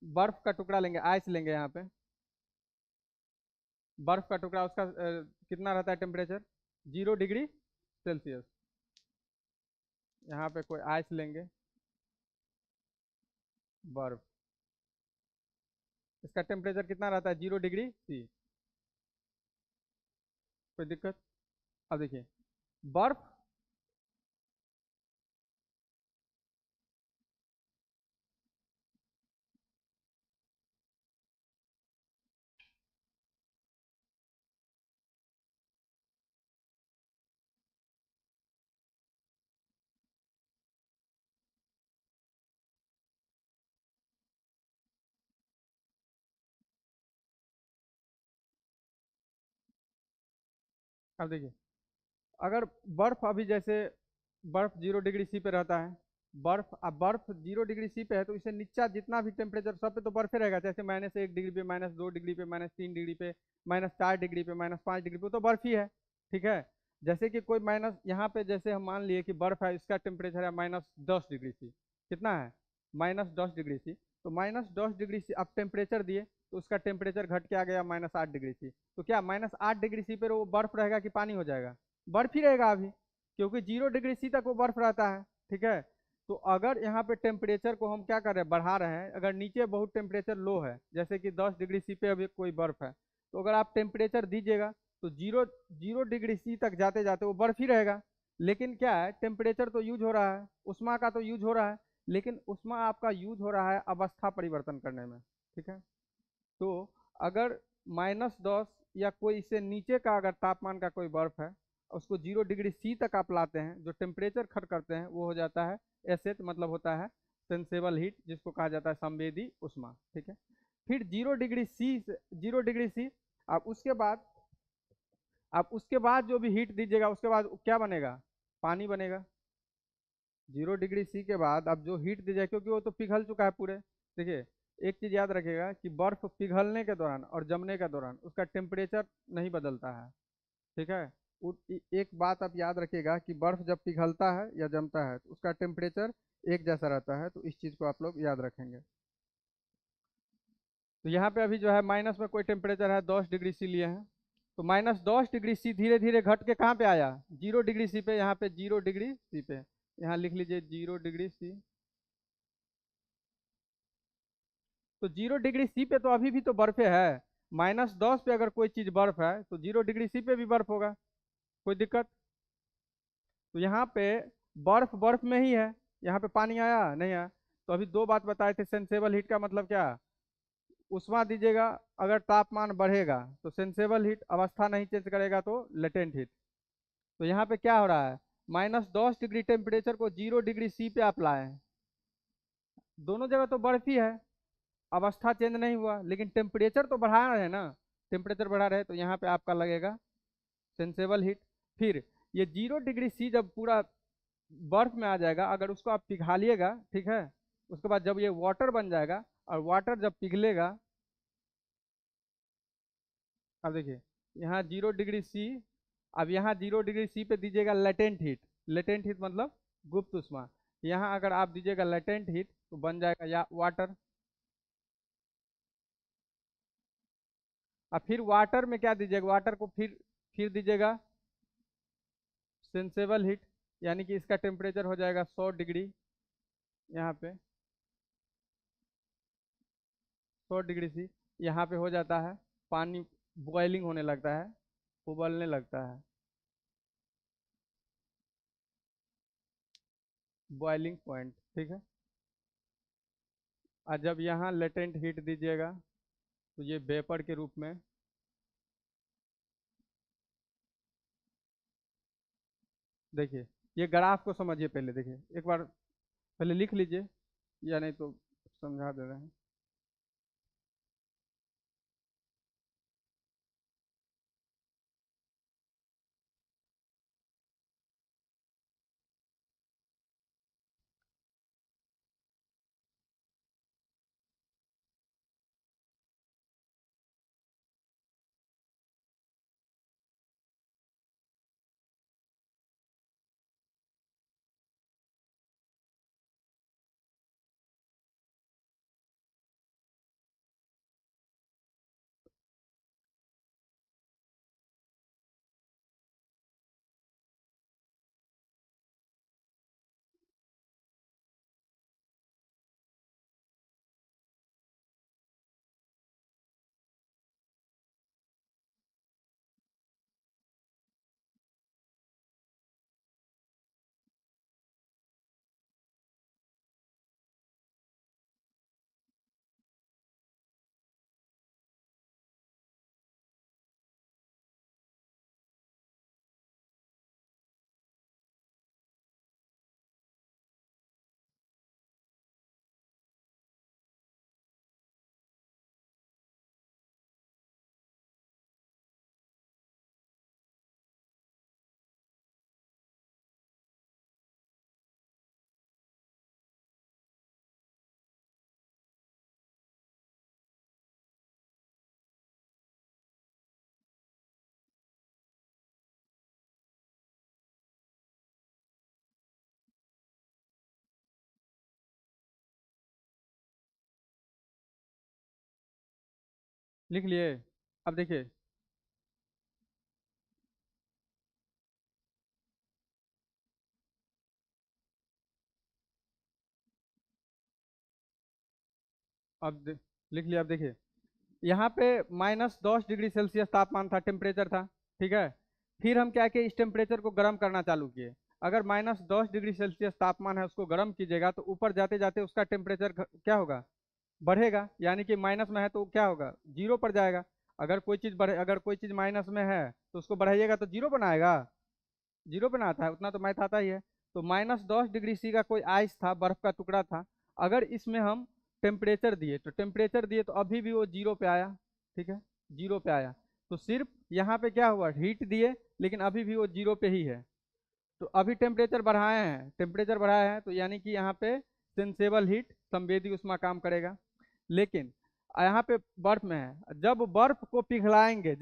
[SPEAKER 1] बर्फ का टुकड़ा लेंगे, आइस लेंगे यहाँ पे, बर्फ का टुकड़ा, उसका कितना रहता है टेम्परेचर, 0 डिग्री सेल्सियस। यहाँ पे कोई आइस लेंगे, बर्फ, इसका टेम्परेचर कितना रहता है, 0 डिग्री सी। कोई दिक्कत। अब देखिए, बर्फ, अब देखिए, अगर बर्फ अभी जैसे बर्फ 0 डिग्री सी पे रहता है, बर्फ, अब बर्फ 0 डिग्री सी पे है तो इसे नीचा जितना भी टेम्परेचर सब पे तो बर्फे रहेगा, जैसे -1 डिग्री पे, -2 डिग्री पे, -3 डिग्री पे, -4 डिग्री पे, -5 डिग्री पे तो बर्फ ही है। ठीक है। जैसे कि कोई माइनस यहाँ पे, जैसे हम मान लिए कि बर्फ है, इसका टेम्परेचर है -10 डिग्री सी। कितना है? -10 डिग्री सी। तो -10 डिग्री सी आप टेम्परेचर दिए तो उसका टेम्परेचर घट के आ गया -8 डिग्री सी। तो क्या -8 डिग्री सी पे वो बर्फ रहेगा कि पानी हो जाएगा? बर्फ ही रहेगा अभी, क्योंकि 0 डिग्री सी तक वो बर्फ रहता है। ठीक है। तो अगर यहाँ पे टेम्परेचर को हम क्या कर रहे हैं, बढ़ा रहे हैं, अगर नीचे बहुत टेम्परेचर लो है, जैसे कि 10 डिग्री सी पे अभी कोई बर्फ है, तो अगर आप टेम्परेचर दीजिएगा तो जीरो जीरो डिग्री सी तक जाते जाते वो बर्फ ही रहेगा। लेकिन क्या है, टेम्परेचर तो यूज हो रहा है, उष्मा का तो यूज हो रहा है, लेकिन उष्मा आपका यूज हो रहा है अवस्था परिवर्तन करने में। ठीक है। तो अगर -10 या कोई इससे नीचे का अगर तापमान का कोई बर्फ है, उसको 0 डिग्री सी तक आप लाते हैं, जो टेम्परेचर खट करते हैं वो हो जाता है एसेट, मतलब होता है सेंसेबल हीट, जिसको कहा जाता है संवेदी उष्मा। ठीक है। फिर 0 डिग्री सी से 0 डिग्री सी, आप उसके बाद जो भी हीट दीजिएगा उसके बाद क्या बनेगा? पानी बनेगा। 0 डिग्री सी के बाद आप जो हीट दीजिएगा, क्योंकि वो तो पिघल चुका है पूरे। देखिए, एक चीज याद रखिएगा कि बर्फ पिघलने के दौरान और जमने के दौरान उसका टेम्परेचर नहीं बदलता है। ठीक है। एक बात आप याद रखिएगा कि बर्फ जब पिघलता है या जमता है तो उसका टेम्परेचर एक जैसा रहता है, तो इस चीज को आप लोग याद रखेंगे। तो यहाँ पे अभी जो है माइनस में कोई टेम्परेचर है, 10 डिग्री सी लिए हैं, तो -10 डिग्री सी धीरे धीरे घट के कहाँ पे आया? 0 डिग्री सी पे। यहाँ पे 0 डिग्री सी पे, यहाँ लिख लीजिए 0 डिग्री सी। तो 0 डिग्री सी पे तो अभी भी तो बर्फे है। -10 पे अगर कोई चीज बर्फ है तो 0 डिग्री सी पे भी बर्फ होगा। कोई दिक्कत? तो यहाँ पे बर्फ बर्फ में ही है, यहाँ पे पानी आया नहीं आया। तो अभी दो बात बताए थे, सेंसेबल हीट का मतलब क्या? उष्मा दीजिएगा, अगर तापमान बढ़ेगा तो सेंसेबल हीट, अवस्था नहीं चेंज करेगा तो लेटेंट हीट। तो यहाँ पे क्या हो रहा है, -10 डिग्री टेम्परेचर को 0 डिग्री सी पे आप लाए, दोनों जगह तो बर्फ ही है, अवस्था चेंज नहीं हुआ, लेकिन टेम्परेचर तो बढ़ा रहे हैं ना। टेम्परेचर बढ़ा रहे तो यहाँ पे आपका लगेगा सेंसेबल हीट। फिर ये 0 डिग्री सी जब पूरा बर्फ में आ जाएगा, अगर उसको आप पिघालिएगा, ठीक है, उसके बाद जब ये वाटर बन जाएगा, और वाटर जब पिघलेगा, अब देखिए यहाँ 0 डिग्री सी, अब यहाँ 0 डिग्री सी पे दीजिएगा लेटेंट हीट। लेटेंट हीट मतलब गुप्त उष्मा। यहाँ अगर आप दीजिएगा लेटेंट हीट तो बन जाएगा या वाटर। अब फिर वाटर में क्या दीजिएगा, वाटर को फिर दीजिएगा सेंसेबल हीट, यानी कि इसका टेम्परेचर हो जाएगा 100 डिग्री। यहाँ पे 100 डिग्री सी, यहाँ पे हो जाता है पानी बॉइलिंग होने लगता है, उबलने लगता है, बॉइलिंग पॉइंट। ठीक है। और जब यहाँ लेटेंट हीट दीजिएगा तो ये वेपर के रूप में, देखिए ये ग्राफ को समझिए पहले, देखिए एक बार पहले लिख लीजिए, या नहीं तो समझा दे रहे हैं। लिख लिए। अब देखिए, लिख लिया। अब देखिए, यहाँ पे -10 डिग्री सेल्सियस तापमान था, टेम्परेचर था। ठीक है। फिर हम क्या किए, इस टेम्परेचर को गर्म करना चालू किए। अगर -10 डिग्री सेल्सियस तापमान है, उसको गर्म कीजिएगा तो ऊपर जाते जाते उसका टेम्परेचर क्या होगा, बढ़ेगा। यानी कि माइनस में है तो क्या होगा, जीरो पर जाएगा। अगर कोई चीज़ बढ़े, अगर कोई चीज़ माइनस में है तो उसको बढ़ाइएगा तो जीरो बनाएगा, जीरो बनाता है, उतना तो मैथ आता ही है। तो -10 डिग्री सी का कोई आइस था, बर्फ का टुकड़ा था। अगर इसमें हम टेम्परेचर दिए तो अभी भी वो जीरो पे आया। ठीक है, जीरो पे आया। तो सिर्फ यहाँ पे क्या हुआ, हीट दिए, लेकिन अभी भी वो जीरो पे ही है। तो अभी टेम्परेचर बढ़ाए हैं तो यानी कि यहाँ पे सेंसेबल हीट, संवेदी उष्मा काम करेगा। लेकिन यहाँ पे बर्फ में है, जब बर्फ को पिघलाएंगे,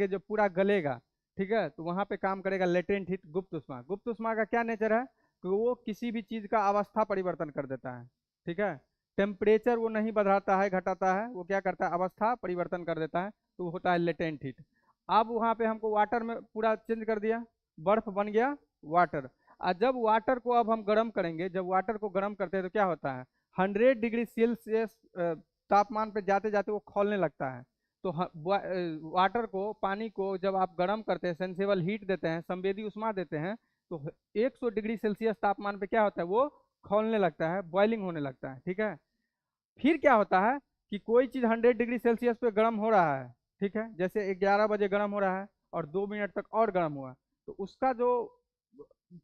[SPEAKER 1] जब पूरा गलेगा, ठीक है, तो वहां पे काम करेगा लेटेंट हीट, गुप्त उष्मा। गुप्त उष्मा का क्या नेचर है कि वो किसी भी चीज का अवस्था परिवर्तन कर देता है। ठीक है। टेम्परेचर वो नहीं बढ़ाता है घटाता है, वो क्या करता है, अवस्था परिवर्तन कर देता है, तो वो होता है लेटेंट हीट। अब वहां पे हमको वाटर में पूरा चेंज कर दिया, बर्फ बन गया वाटर। और जब वाटर को अब हम गर्म करेंगे, जब वाटर को गर्म करते हैं तो क्या होता है, 100 डिग्री सेल्सियस तापमान पे जाते जाते वो खौलने लगता है। तो वाटर को, पानी को जब आप गर्म करते हैं, सेंसेबल हीट देते हैं, संवेदी उष्मा देते हैं, तो 100 डिग्री सेल्सियस तापमान पे क्या होता है, वो खौलने लगता है, बॉइलिंग होने लगता है। ठीक है। फिर क्या होता है कि कोई चीज़ 100 डिग्री सेल्सियस पे गर्म हो रहा है, ठीक है, जैसे 11 बजे गर्म हो रहा है और 2 मिनट तक और गर्म हुआ, तो उसका जो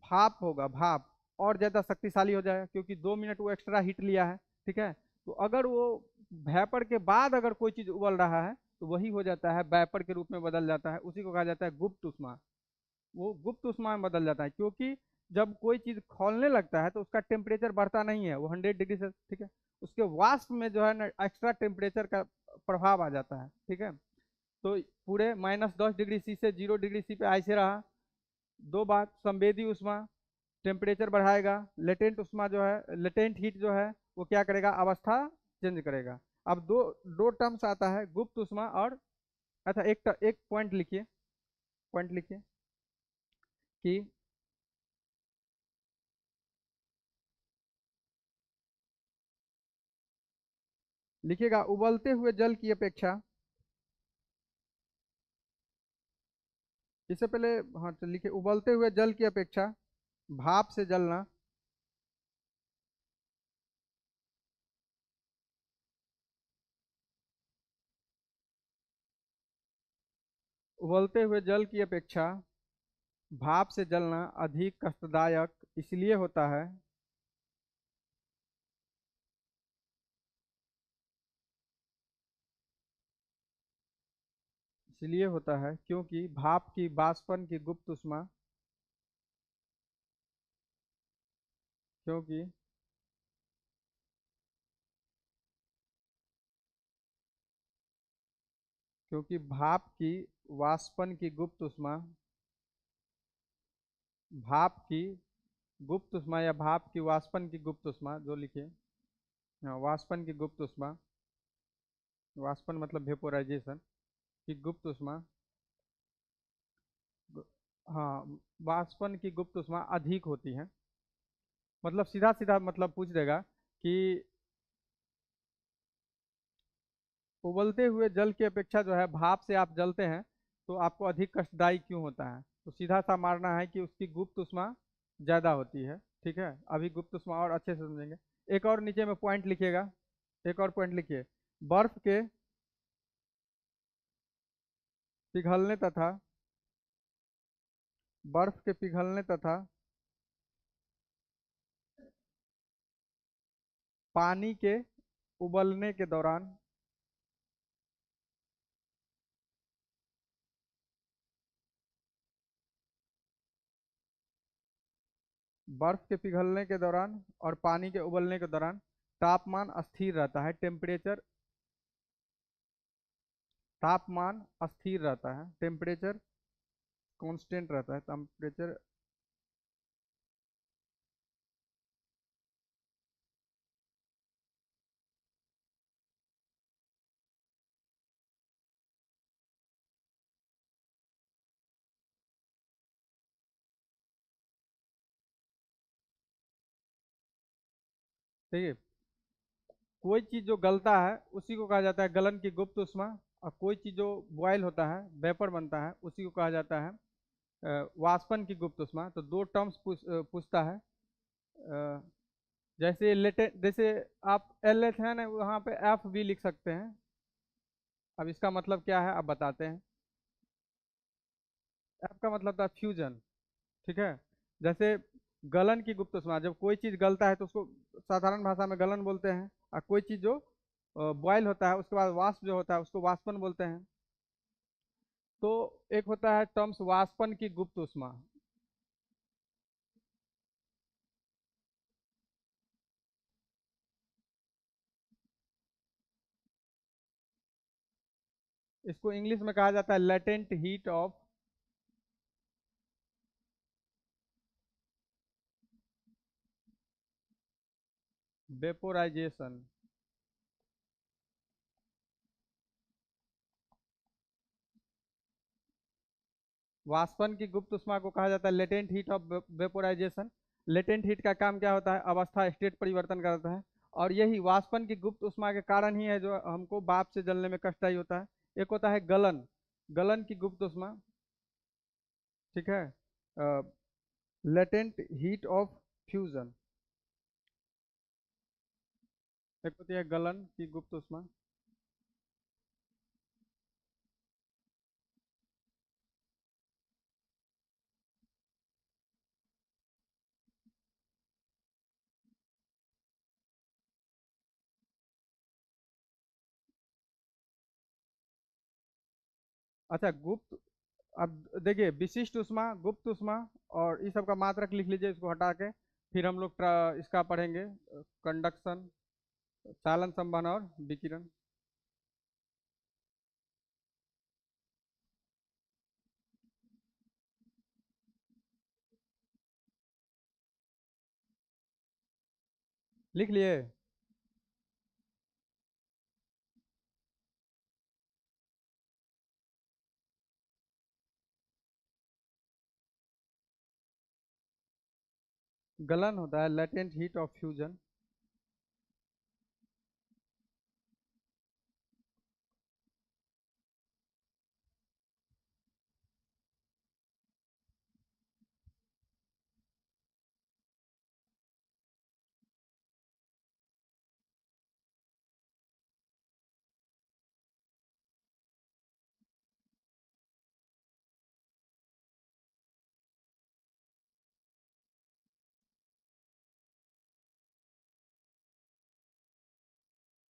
[SPEAKER 1] भाप होगा, भाप और ज़्यादा शक्तिशाली हो जाएगा, क्योंकि 2 मिनट वो एक्स्ट्रा हीट लिया है। ठीक है। तो अगर वो वेपर के बाद अगर कोई चीज़ उबल रहा है तो वही हो जाता है, वेपर के रूप में बदल जाता है, उसी को कहा जाता है गुप्त उष्मा। वो गुप्त उष्मा में बदल जाता है, क्योंकि जब कोई चीज खौलने लगता है तो उसका टेम्परेचर बढ़ता नहीं है, वो 100 डिग्री से, ठीक है, उसके वाष्प में जो है ना एक्स्ट्रा टेम्परेचर का प्रभाव आ जाता है। ठीक है। तो पूरे -10 डिग्री सी से 0 डिग्री सी पे ऐसे रहा। दो बात, संवेदी उष्मा टेम्परेचर बढ़ाएगा, लेटेंट उष्मा जो है, लेटेंट हीट जो है, वो क्या करेगा, अवस्था चेंज करेगा। अब दो दो टर्म्स आता है, गुप्त उष्मा और, अच्छा एक पॉइंट लिखिए, पॉइंट लिखिए कि लिखिएगा, उबलते हुए जल की अपेक्षा, इससे पहले, हाँ तो लिखिए, उबलते हुए जल की अपेक्षा भाप से जलना उबलते हुए जल की अपेक्षा भाप से जलना अधिक कष्टदायक इसलिए होता है, क्योंकि भाप की बाष्पन की गुप्त उष्मा, क्योंकि क्योंकि भाप की वाष्पन की गुप्त उष्मा, भाप की गुप्त उष्मा या भाप की वाष्पन की गुप्त उष्मा जो लिखे, हाँ, वाष्पन की गुप्त उष्मा, वाष्पन मतलब वेपोराइजेशन की गुप्त उष्मा, हाँ, वाष्पन की गुप्त उष्मा अधिक होती है। मतलब सीधा सीधा मतलब पूछ देगा कि उबलते हुए जल की अपेक्षा जो है भाप से आप जलते हैं तो आपको अधिक कष्टदायी क्यों होता है, तो सीधा सा मारना है कि उसकी गुप्त उष्मा ज्यादा होती है। ठीक है, अभी गुप्त उष्मा और अच्छे से समझेंगे। एक और नीचे में पॉइंट लिखिएगा, एक और पॉइंट लिखिए, बर्फ के पिघलने तथा बर्फ के पिघलने तथा पानी के उबलने के दौरान, बर्फ के पिघलने के दौरान और पानी के उबलने के दौरान तापमान स्थिर रहता है, तापमान स्थिर रहता है, टेम्परेचर कांस्टेंट रहता है, टेम्परेचर ठीक है। कोई चीज जो गलता है उसी को कहा जाता है गलन की गुप्त उष्मा, और कोई चीज जो बॉयल होता है, वेपर बनता है, उसी को कहा जाता है वाष्पन की गुप्त उष्मा। तो दो टर्म्स पूछता है। अ, जैसे लेटे, जैसे आप एल एच है ना, वहाँ पे एफ भी लिख सकते हैं। अब इसका मतलब क्या है आप बताते हैं। एफ का मतलब था फ्यूजन। ठीक है। जैसे गलन की गुप्त उष्मा, जब कोई चीज गलता है तो उसको साधारण भाषा में गलन बोलते हैं, और कोई चीज जो बॉयल होता है उसके बाद वाष्प जो होता है उसको वाष्पन बोलते हैं। तो एक होता है टर्म्स वाष्पन की गुप्त उष्मा। इसको इंग्लिश में कहा जाता है लेटेंट हीट ऑफ वेपोराइजेशन। वाष्पन की गुप्त उष्मा को कहा जाता है latent heat of vaporisation. Latent heat का काम क्या होता है, अवस्था स्टेट परिवर्तन करता है। और यही वाष्पन की गुप्त उष्मा के कारण ही है जो हमको भाप से जलने में कठिनाई होता है। एक होता है गलन, गलन की गुप्त उष्मा। ठीक है। Latent heat of fusion. एक होती है गलन की गुप्त उष्मा। अच्छा, गुप्त। अब देखिए, विशिष्ट उष्मा, गुप्त उष्मा, और इस सब का मात्रक लिख लीजिए इसको हटा के। फिर हम लोग इसका पढ़ेंगे, कंडक्शन, चालन संवहन और विकिरण। लिख लिए। गलन होता है लेटेंट हीट ऑफ फ्यूजन।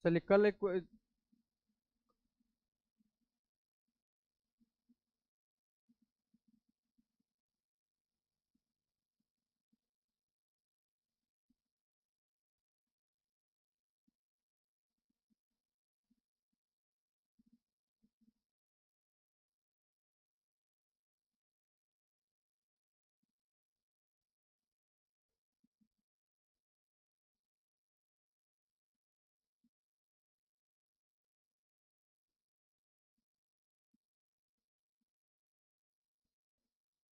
[SPEAKER 1] चलिए कल एक,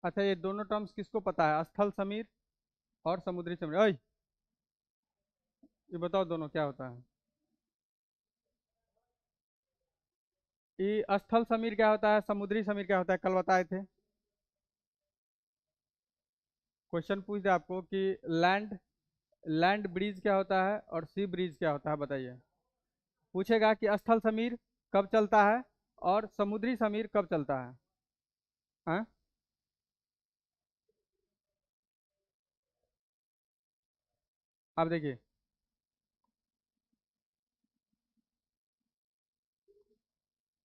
[SPEAKER 1] अच्छा ये दोनों टर्म्स किसको पता है, स्थल समीर और समुद्री समीर? ओए, ये बताओ दोनों क्या होता है। ये स्थल समीर क्या होता है, समुद्री समीर क्या होता है, कल बताए थे। क्वेश्चन पूछ दे आपको कि लैंड लैंड ब्रिज क्या होता है और सी ब्रिज क्या होता है, बताइए। पूछेगा कि स्थल समीर कब चलता है और समुद्री समीर कब चलता है। हाँ। अब देखिए,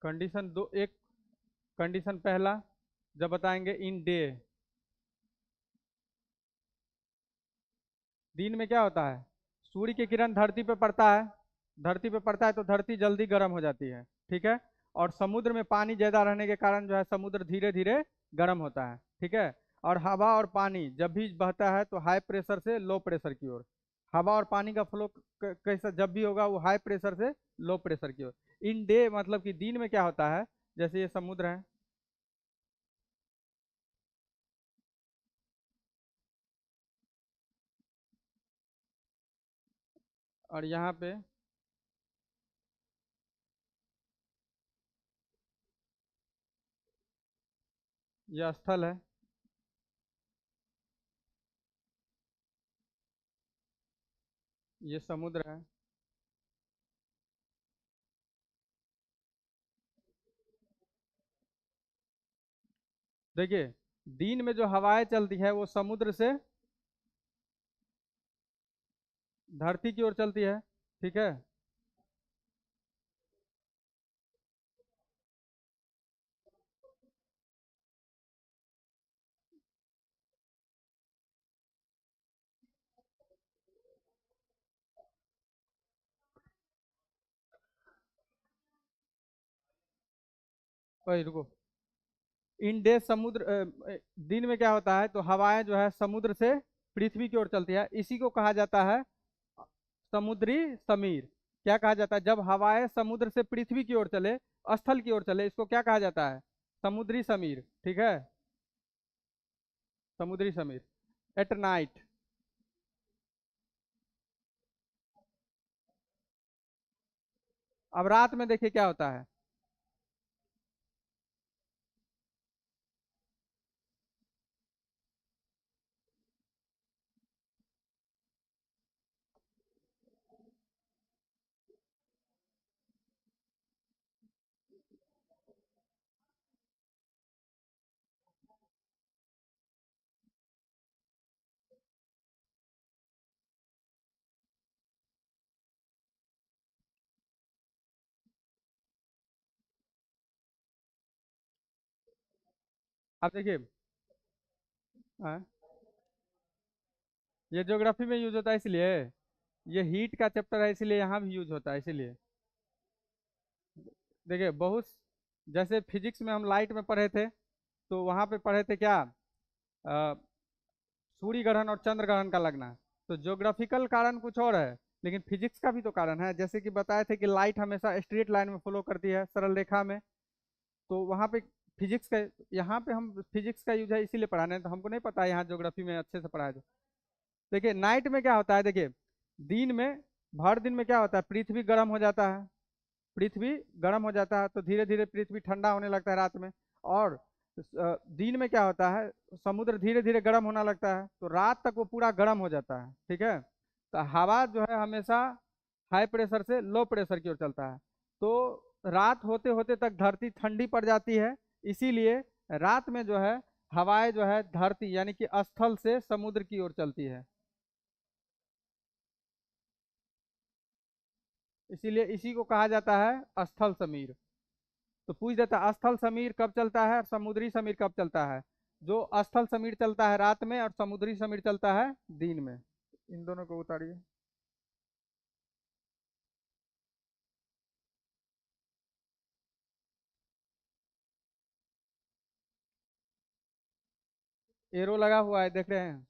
[SPEAKER 1] कंडीशन दो, एक कंडीशन पहला, जब बताएंगे इन डे, दिन में क्या होता है, सूर्य की किरण धरती पे पड़ता है, धरती पे पड़ता है तो धरती जल्दी गर्म हो जाती है। ठीक है। और समुद्र में पानी ज्यादा रहने के कारण जो है समुद्र धीरे धीरे गर्म होता है। ठीक है। और हवा और पानी जब भी बहता है तो हाई प्रेशर से लो प्रेशर की ओर, हवा और पानी का फ्लो कैसा जब भी होगा वो हाई प्रेशर से लो प्रेशर की ओर। इन डे मतलब कि दिन में क्या होता है, जैसे ये समुद्र है। और यहाँ पे यह स्थल है। ये समुद्र है। देखिए, दिन में जो हवाएं चलती है वो समुद्र से धरती की ओर चलती है। ठीक है। वही रुको। इन डे समुद्र दिन में क्या होता है, तो हवाएं जो है समुद्र से पृथ्वी की ओर चलती है, इसी को कहा जाता है समुद्री समीर। क्या कहा जाता है जब हवाएं समुद्र से पृथ्वी की ओर चले, स्थल की ओर चले, इसको क्या कहा जाता है? समुद्री समीर। ठीक है। समुद्री समीर। At night. अब रात में देखिए क्या होता है। अब देखिए। हाँ, ये ज्योग्राफी में यूज होता है इसलिए। ये हीट का चैप्टर है इसलिए यहाँ भी यूज होता है इसलिए। देखिए बहुत, जैसे फिजिक्स में हम लाइट में पढ़े थे, तो वहाँ पे पढ़े थे क्या, सूर्य ग्रहण और चंद्र ग्रहण का लगना। तो ज्योग्राफिकल कारण कुछ और है, लेकिन फिजिक्स का भी तो कारण है। जैसे कि बताए थे कि लाइट हमेशा स्ट्रेट लाइन में फ्लो करती है, सरल रेखा में। तो वहाँ पे फिजिक्स का, यहाँ पे हम फिजिक्स का यूज है इसीलिए पढ़ाने, तो हमको नहीं पता यहाँ ज्योग्राफी में अच्छे से पढ़ाया तो। देखिए नाइट में क्या होता है, देखिए दिन में, भर दिन में क्या होता है, पृथ्वी गर्म हो जाता है। पृथ्वी गर्म हो जाता है तो धीरे धीरे पृथ्वी ठंडा होने लगता है रात में। और दिन में क्या होता है, समुद्र धीरे धीरे गर्म होने लगता है, तो रात तक वो पूरा गर्म हो जाता है। ठीक है। तो हवा जो है हमेशा हाई प्रेशर से लो प्रेशर की ओर चलता है। तो रात होते होते तक धरती ठंडी पड़ जाती है। इसीलिए रात में जो है हवाएं जो है धरती यानी कि स्थल से समुद्र की ओर चलती है। इसीलिए इसी को कहा जाता है स्थल समीर। तो पूछ देता है स्थल समीर कब चलता है और समुद्री समीर कब चलता है। जो स्थल समीर चलता है रात में और समुद्री समीर चलता है दिन में। इन दोनों को उतारिए। एरो लगा हुआ है, देख रहे हैं।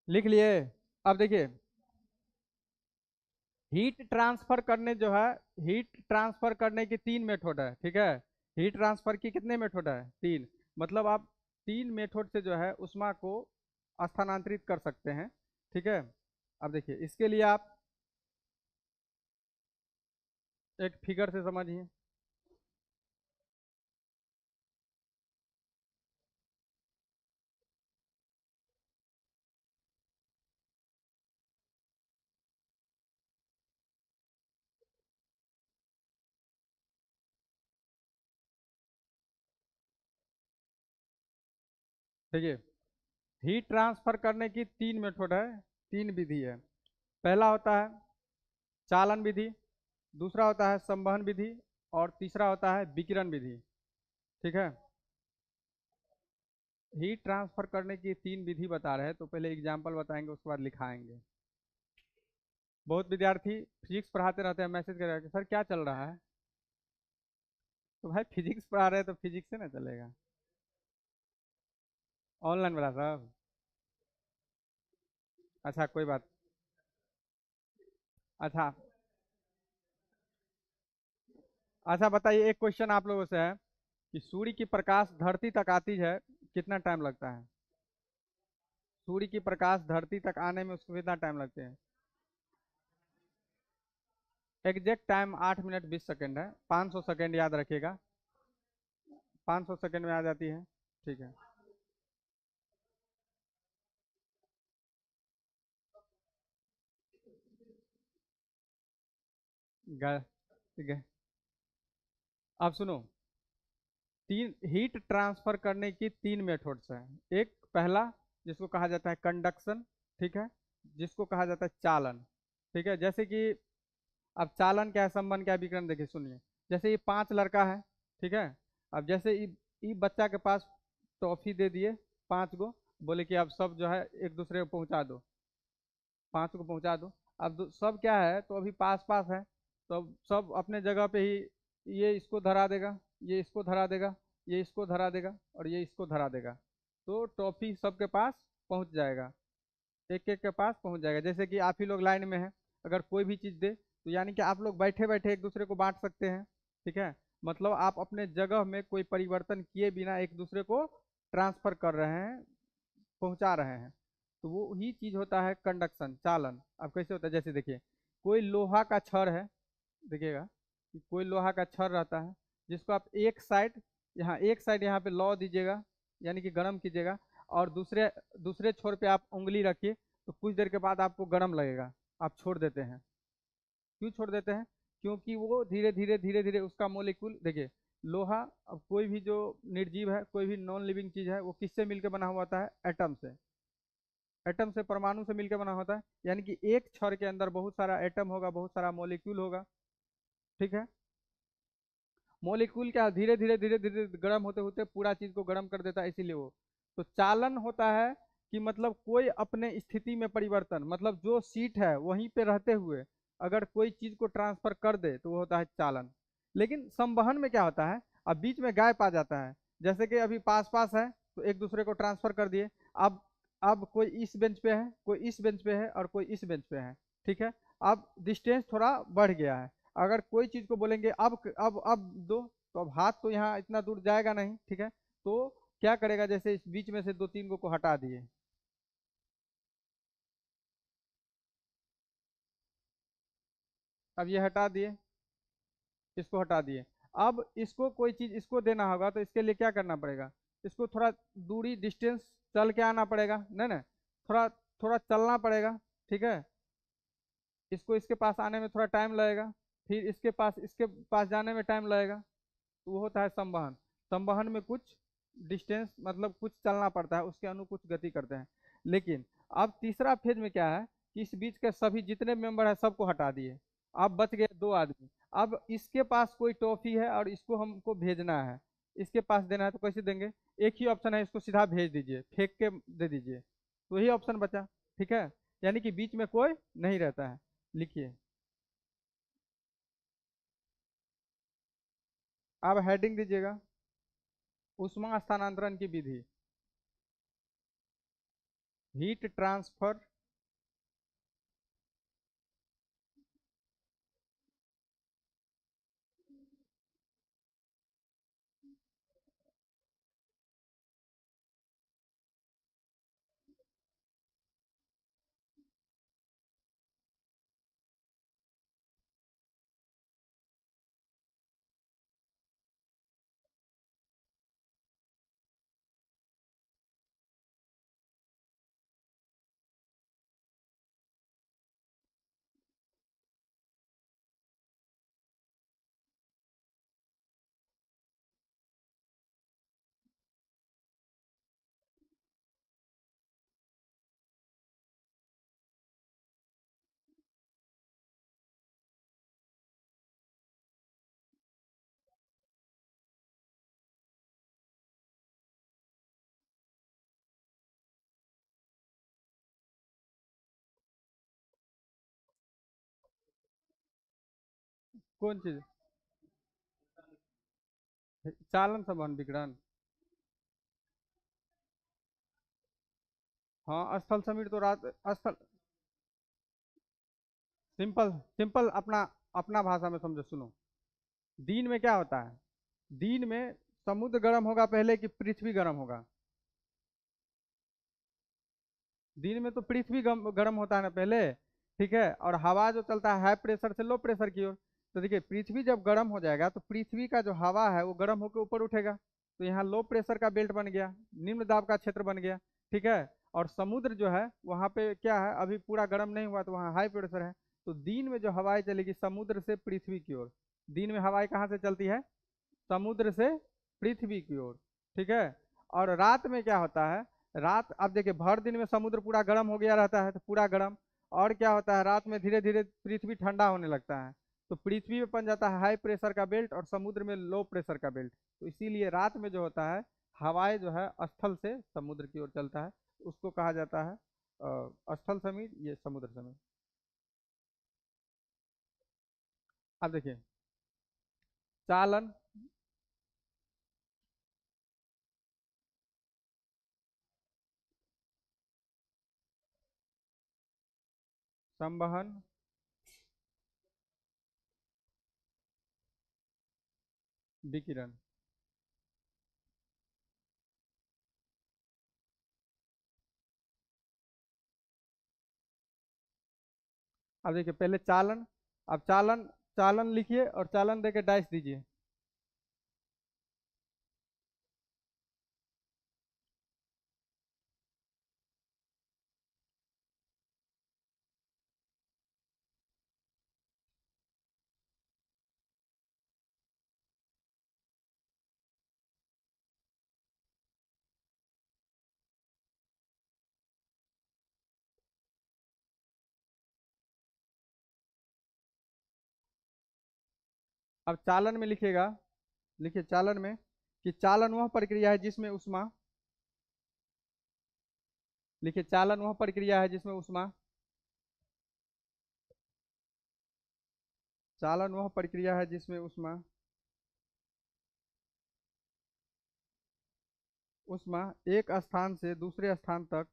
[SPEAKER 1] लिख लिए। अब देखिए, हीट ट्रांसफर करने जो है, हीट ट्रांसफर करने की तीन मेथड है। ठीक है। हीट ट्रांसफर की कितने मेथड है? तीन। मतलब आप तीन मेथड से जो है उष्मा को स्थानांतरित कर सकते हैं। ठीक है। अब देखिए इसके लिए आप एक फिगर से समझिए। देखिए, हीट ट्रांसफर करने की तीन मेथड है, तीन विधि है। पहला होता है चालन विधि, दूसरा होता है संवहन विधि, और तीसरा होता है विकिरण विधि। ठीक है। हीट ट्रांसफर करने की 3 विधि बता रहे हैं, तो पहले एग्जाम्पल बताएंगे, उसके बाद लिखाएंगे। बहुत विद्यार्थी फिजिक्स पढ़ाते रहते हैं, मैसेज करेगा सर क्या चल रहा है। तो भाई फिजिक्स पढ़ा रहे हैं तो फिजिक्स से ना चलेगा। ऑनलाइन वाला सब। अच्छा कोई बात। अच्छा। अच्छा बताइए, एक क्वेश्चन आप लोगों से है कि सूर्य की प्रकाश धरती तक आती है, कितना टाइम लगता है। सूर्य की प्रकाश धरती तक आने में उसको कितना टाइम लगते हैं। एग्जैक्ट टाइम 8 मिनट 20 सेकंड है, 500 सेकंड याद रखिएगा। 500 सेकंड में आ जाती है। ठीक है। ठीक है। अब सुनो, तीन हीट ट्रांसफर करने की 3 मेथड्स हैं। एक पहला, जिसको कहा जाता है कंडक्शन। ठीक है। जिसको कहा जाता है चालन। ठीक है। जैसे कि अब चालन क्या है, संबंध क्या है, विकर्ण देखिए सुनिए। जैसे ये 5 लड़का है। ठीक है। अब जैसे ई बच्चा के पास टॉफी दे दिए 5 गो, बोले कि अब सब जो है एक दूसरे को पहुंचा दो, 5 को पहुंचा दो। अब सब क्या है, तो अभी पास पास है, तो अब सब अपने जगह पे ही, ये इसको धरा देगा, ये इसको धरा देगा, ये इसको धरा देगा, और ये इसको धरा देगा। तो टॉफी सबके पास पहुंच जाएगा, एक एक के पास पहुंच जाएगा। जैसे कि आप ही लोग लाइन में हैं, अगर कोई भी चीज़ दे तो यानी कि आप लोग बैठे बैठे एक दूसरे को बांट सकते हैं। ठीक है। मतलब आप अपने जगह में कोई परिवर्तन किए बिना एक दूसरे को ट्रांसफर कर रहे हैं, पहुंचा रहे हैं। तो वो ही चीज होता है कंडक्शन, चालन। अब कैसे होता है, जैसे देखिए, कोई लोहा का छड़ है, देखिएगा कि कोई लोहा का छड़ रहता है, जिसको आप एक साइड यहाँ पे लौ दीजिएगा, यानी कि गर्म कीजिएगा, और दूसरे दूसरे छोर पे आप उंगली रखिए, तो कुछ देर के बाद आपको गर्म लगेगा, आप छोड़ देते हैं। क्यों छोड़ देते हैं, क्योंकि वो धीरे धीरे धीरे धीरे उसका मोलिक्यूल देखिए, लोहा, अब कोई भी जो निर्जीव है, कोई भी नॉन लिविंग चीज है, वो किससे मिलकर बना हुआ होता है, एटम से। एटम से, परमाणु से मिलकर बना होता है, यानी कि एक क्षण के अंदर बहुत सारा एटम होगा, बहुत सारा मॉलिक्यूल होगा। ठीक है। मॉलिक्यूल क्या धीरे धीरे धीरे धीरे गर्म होते होते पूरा चीज को गर्म कर देता है, इसीलिए वो। तो चालन होता है कि मतलब कोई अपने स्थिति में परिवर्तन, मतलब जो सीट है वहीं पे रहते हुए अगर कोई चीज को ट्रांसफर कर दे तो वो होता है चालन। लेकिन संवहन में क्या होता है, अब बीच में गैप आ जाता है। जैसे कि अभी पास पास है, तो एक दूसरे को ट्रांसफर कर दिए। अब अब कोई इस बेंच पे है, कोई इस बेंच पे है, और कोई इस बेंच पे है। ठीक है। अब डिस्टेंस थोड़ा बढ़ गया है। अगर कोई चीज को बोलेंगे अब दो, तो अब हाथ तो यहाँ इतना दूर जाएगा नहीं। ठीक है। तो क्या करेगा, जैसे इस बीच में से 2 3 गो को हटा दिए। अब ये हटा दिए, इसको हटा दिए। अब इसको कोई चीज इसको देना होगा, तो इसके लिए क्या करना पड़ेगा, इसको थोड़ा दूरी डिस्टेंस चल के आना पड़ेगा, नहीं ना, थोड़ा थोड़ा चलना पड़ेगा। ठीक है। इसको इसके पास आने में थोड़ा टाइम लगेगा, फिर इसके पास जाने में टाइम लगेगा। तो वो होता है संवहन। संवहन में कुछ डिस्टेंस, मतलब कुछ चलना पड़ता है, उसके अनु कुछ गति करते हैं। लेकिन अब तीसरा फेज में क्या है, कि इस बीच के सभी जितने मेंबर है सबको हटा दिए। अब बच गए 2 आदमी। अब इसके पास कोई टॉफी है और इसको हमको भेजना है, इसके पास देना है, तो कैसे देंगे। एक ही ऑप्शन है, इसको सीधा भेज दीजिए, फेंक के दे दीजिए, तो यही ऑप्शन बचा। ठीक है। यानी कि बीच में कोई नहीं रहता है। लिखिए। अब हेडिंग दीजिएगा, ऊष्मा स्थानांतरण की विधि, हीट ट्रांसफर कौन चीज? चालन संवहन विकिरण। हाँ, स्थल समीर तो रात स्थल। सिंपल सिंपल अपना अपना भाषा में समझो, सुनो। दिन में क्या होता है? दिन में समुद्र गर्म होगा पहले कि पृथ्वी गर्म होगा? दिन में तो पृथ्वी गर्म होता है ना पहले। ठीक है, और हवा जो चलता है हाई प्रेशर से लो प्रेशर की ओर। तो देखिए, पृथ्वी जब गर्म हो जाएगा तो पृथ्वी का जो हवा है वो गर्म होकर ऊपर उठेगा। तो यहाँ लो प्रेशर का बेल्ट बन गया, निम्न दाब का क्षेत्र बन गया। ठीक है। और समुद्र जो है वहाँ पे क्या है, अभी पूरा गर्म नहीं हुआ तो वहाँ हाई प्रेशर है। तो दिन में जो हवाएं चलेगी समुद्र से पृथ्वी की ओर। दिन में हवाएं कहाँ से चलती है? समुद्र से पृथ्वी की ओर। ठीक है। और रात में क्या होता है? रात, अब देखिए, भर दिन में समुद्र पूरा गर्म हो गया रहता है तो पूरा गर्म। और क्या होता है, रात में धीरे धीरे पृथ्वी ठंडा होने लगता है। तो पृथ्वी में बन जाता है हाई प्रेशर का बेल्ट और समुद्र में लो प्रेशर का बेल्ट। तो इसीलिए रात में जो होता है, हवाएं जो है स्थल से समुद्र की ओर चलता है। उसको कहा जाता है स्थल समीर, ये समुद्र समीर। अब देखिए, चालन, संवहन, विकिरण। अब देखिए, पहले चालन। अब चालन, चालन लिखिए और चालन देके डाइस दीजिए। अब चालन में लिखिएगा, लिखिए चालन में कि चालन वह प्रक्रिया है जिसमें ऊष्मा, लिखिए चालन वह प्रक्रिया है जिसमें ऊष्मा, चालन वह प्रक्रिया है जिसमें ऊष्मा, ऊष्मा एक स्थान से दूसरे स्थान तक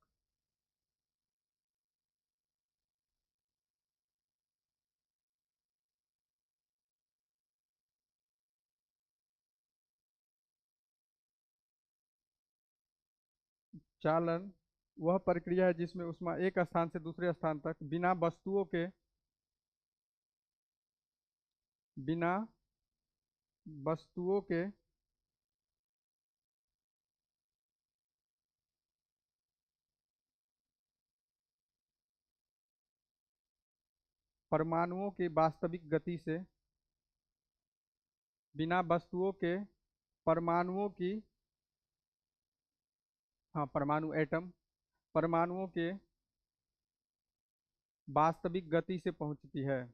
[SPEAKER 1] चालन वह प्रक्रिया है जिसमें ऊष्मा एक स्थान से दूसरे स्थान तक बिना वस्तुओं के परमाणुओं की वास्तविक गति से, बिना वस्तुओं के परमाणुओं की, हाँ परमाणु एटम, परमाणुओं के वास्तविक गति से पहुंचती है।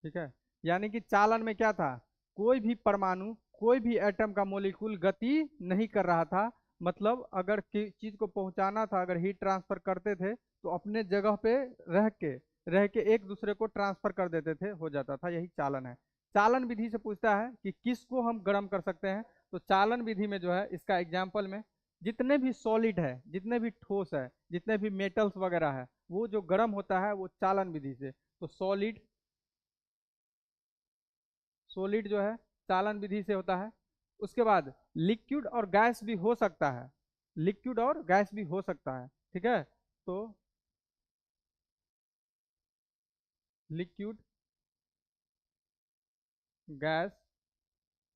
[SPEAKER 1] ठीक है। यानी कि चालन में क्या था, कोई भी परमाणु, कोई भी एटम का मोलिक्यूल गति नहीं कर रहा था। मतलब अगर चीज को पहुंचाना था, अगर हीट ट्रांसफर करते थे तो अपने जगह पे रह के एक दूसरे को ट्रांसफर कर देते थे, हो जाता था। यही चालन है। चालन विधि से पूछता है कि किसको हम गर्म कर सकते हैं। तो चालन विधि में जो है, इसका एग्जाम्पल में जितने भी सॉलिड है, जितने भी ठोस है, जितने भी मेटल्स वगैरह है, वो जो गर्म होता है वो चालन विधि से। तो सॉलिड, सॉलिड जो है चालन विधि से होता है। उसके बाद लिक्विड और गैस भी हो सकता है, लिक्विड और गैस भी हो सकता है। ठीक है। तो लिक्विड, गैस,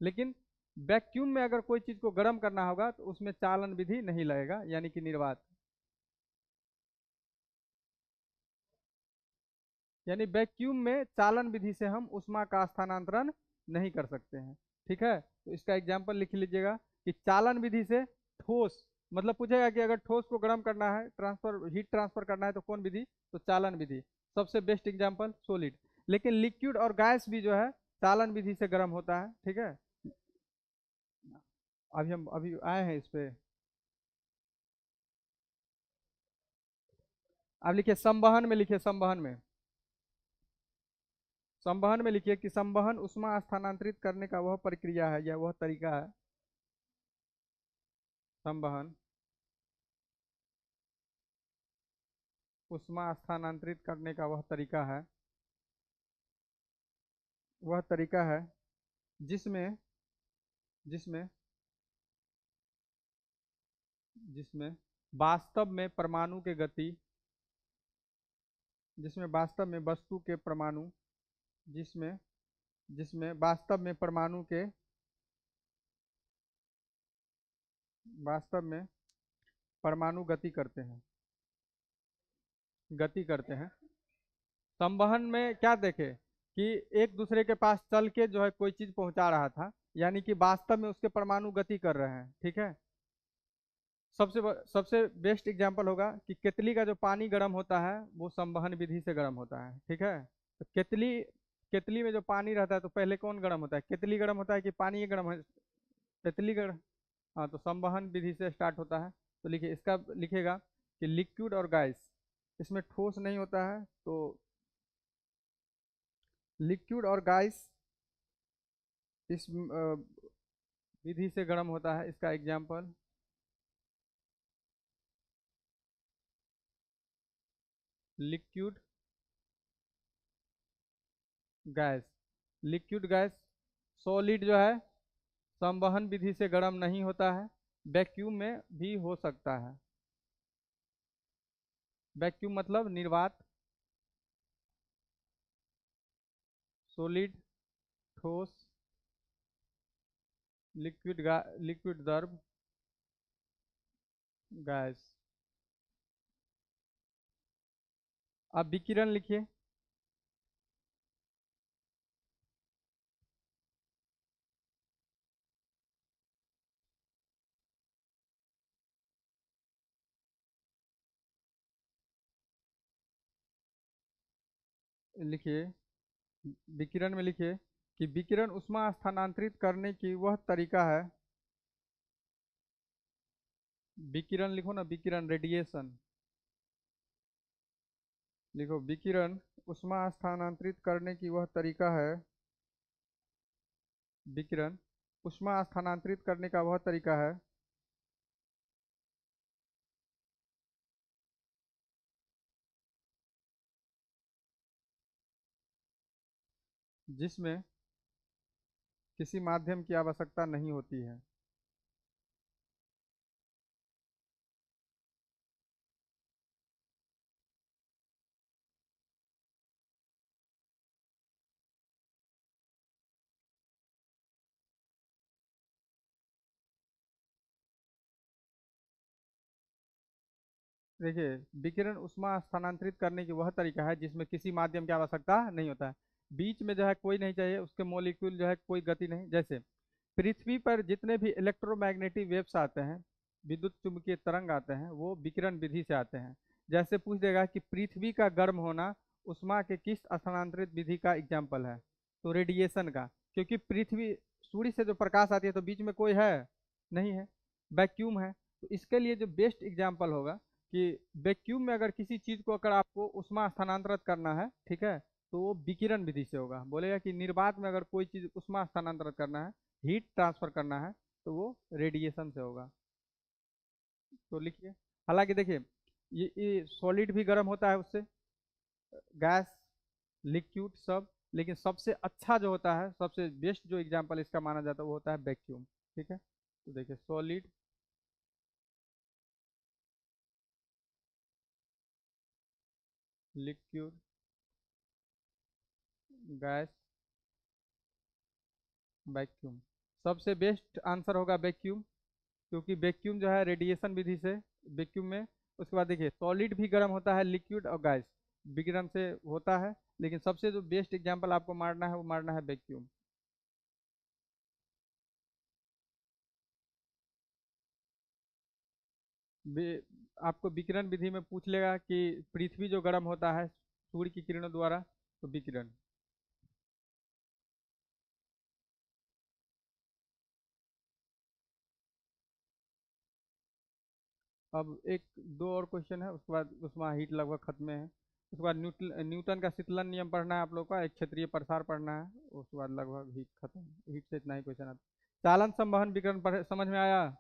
[SPEAKER 1] लेकिन वैक्यूम में अगर कोई चीज को गर्म करना होगा तो उसमें चालन विधि नहीं लगेगा, यानी कि निर्वात। यानी वैक्यूम में चालन विधि से हम ऊष्मा का स्थानांतरण नहीं कर सकते हैं। ठीक है। तो इसका एग्जाम्पल लिख लीजिएगा कि चालन विधि से ठोस, मतलब पूछेगा कि अगर ठोस को गर्म करना है, ट्रांसफर हीट ट्रांसफर करना है तो कौन विधि? तो चालन विधि। सबसे बेस्ट एग्जाम्पल सॉलिड। लेकिन लिक्विड और गैस भी जो है चालन विधि से गर्म होता है। ठीक है। अभी हम अभी आए हैं इस पे। अब लिखिए संवहन में, लिखिए संवहन में, संवहन में लिखिए कि संवहन उष्मा स्थानांतरित करने का वह प्रक्रिया है या वह तरीका है। संवहन उष्मा स्थानांतरित करने का वह तरीका है, वह तरीका है जिसमें जिसमें जिसमें वास्तव में परमाणु के गति, जिसमें वास्तव में वस्तु के परमाणु, जिसमें जिसमें वास्तव में परमाणु गति करते हैं। संवहन में क्या देखे कि एक दूसरे के पास चल के जो है कोई चीज पहुंचा रहा था, यानी कि वास्तव में उसके परमाणु गति कर रहे हैं, ठीक है। सबसे बेस्ट एग्जांपल होगा कि केतली का जो पानी गर्म होता है वो संवहन विधि से गर्म होता है, ठीक है। तो केतली केतली में जो पानी रहता है तो पहले कौन गर्म होता है, केतली गर्म होता है कि पानी ही गर्म है, केतली गर्म। हाँ, तो संवहन विधि से स्टार्ट होता है। तो लिखिए, इसका लिखिएगा कि लिक्विड और गैस, इसमें ठोस नहीं होता है, तो लिक्विड और गैस इस विधि से गर्म होता है। इसका example liquid gas, liquid gas. Solid जो है संवहन विधि से गर्म नहीं होता है, वैक्यूम में भी हो सकता है। वैक्यूम मतलब निर्वात। सॉलिड, ठोस, लिक्विड द्रव, गैस। अब विकिरण लिखिए। लिखिए विकिरण में लिखिए कि विकिरण उष्मा स्थानांतरित करने की वह तरीका है। विकिरण लिखो ना, विकिरण रेडिएशन लिखो। विकिरण उष्मा स्थानांतरित करने की वह तरीका है, विकिरण उष्मा स्थानांतरित करने का वह तरीका है जिसमें किसी माध्यम की आवश्यकता नहीं होती है। देखिए, विकिरण उष्मा स्थानांतरित करने की वह तरीका है जिसमें किसी माध्यम की आवश्यकता नहीं होता है। बीच में जो है कोई नहीं चाहिए, उसके मॉलिक्यूल जो है कोई गति नहीं। जैसे पृथ्वी पर जितने भी इलेक्ट्रोमैग्नेटिक वेव्स आते हैं, विद्युत चुम्बकीय तरंग आते हैं, वो विकिरण विधि से आते हैं। जैसे पूछ देगा कि पृथ्वी का गर्म होना उष्मा के किस स्थानांतरित विधि का एग्जाम्पल है, तो रेडिएशन का। क्योंकि पृथ्वी, सूर्य से जो प्रकाश आती है तो बीच में कोई है नहीं है, वैक्यूम है। तो इसके लिए जो बेस्ट एग्जाम्पल होगा कि वैक्यूम में अगर किसी चीज को अगर आपको उष्मा स्थानांतरित करना है, ठीक है, तो वो विकिरण विधि से होगा। बोलेगा कि निर्वात में अगर कोई चीज उष्मा स्थानांतरित करना है, हीट ट्रांसफर करना है, तो वो रेडिएशन से होगा। तो लिखिए। हालांकि देखिए, ये सॉलिड भी गर्म होता है उससे, गैस, लिक्विड सब, लेकिन सबसे अच्छा जो होता है, सबसे बेस्ट जो एग्जांपल इसका माना जाता है वो होता है वैक्यूम, ठीक है। तो देखिए, सॉलिड, लिक्विड, गैस, वैक्यूम। सबसे बेस्ट आंसर होगा वैक्यूम, क्योंकि वैक्यूम जो है रेडिएशन विधि से, वैक्यूम में। उसके बाद देखिए, सॉलिड भी गर्म होता है, लिक्विड और गैस विकिरण से होता है, लेकिन सबसे जो बेस्ट एग्जांपल आपको मारना है वो मारना है वैक्यूम। आपको विकिरण विधि में पूछ लेगा कि पृथ्वी जो गर्म होता है सूर्य की किरणों द्वारा, तो विकिरण। अब एक दो और क्वेश्चन है, उसके बाद उसमें हीट लगभग खत्म है। उसके बाद न्यूटन का शीतलन नियम पढ़ना है आप लोग का, एक क्षेत्रीय प्रसार पढ़ना है, उसके बाद लगभग हीट खत्म। हीट से इतना ही क्वेश्चन आता है। चालन संवहन विकिरण पढ़े, समझ में आया?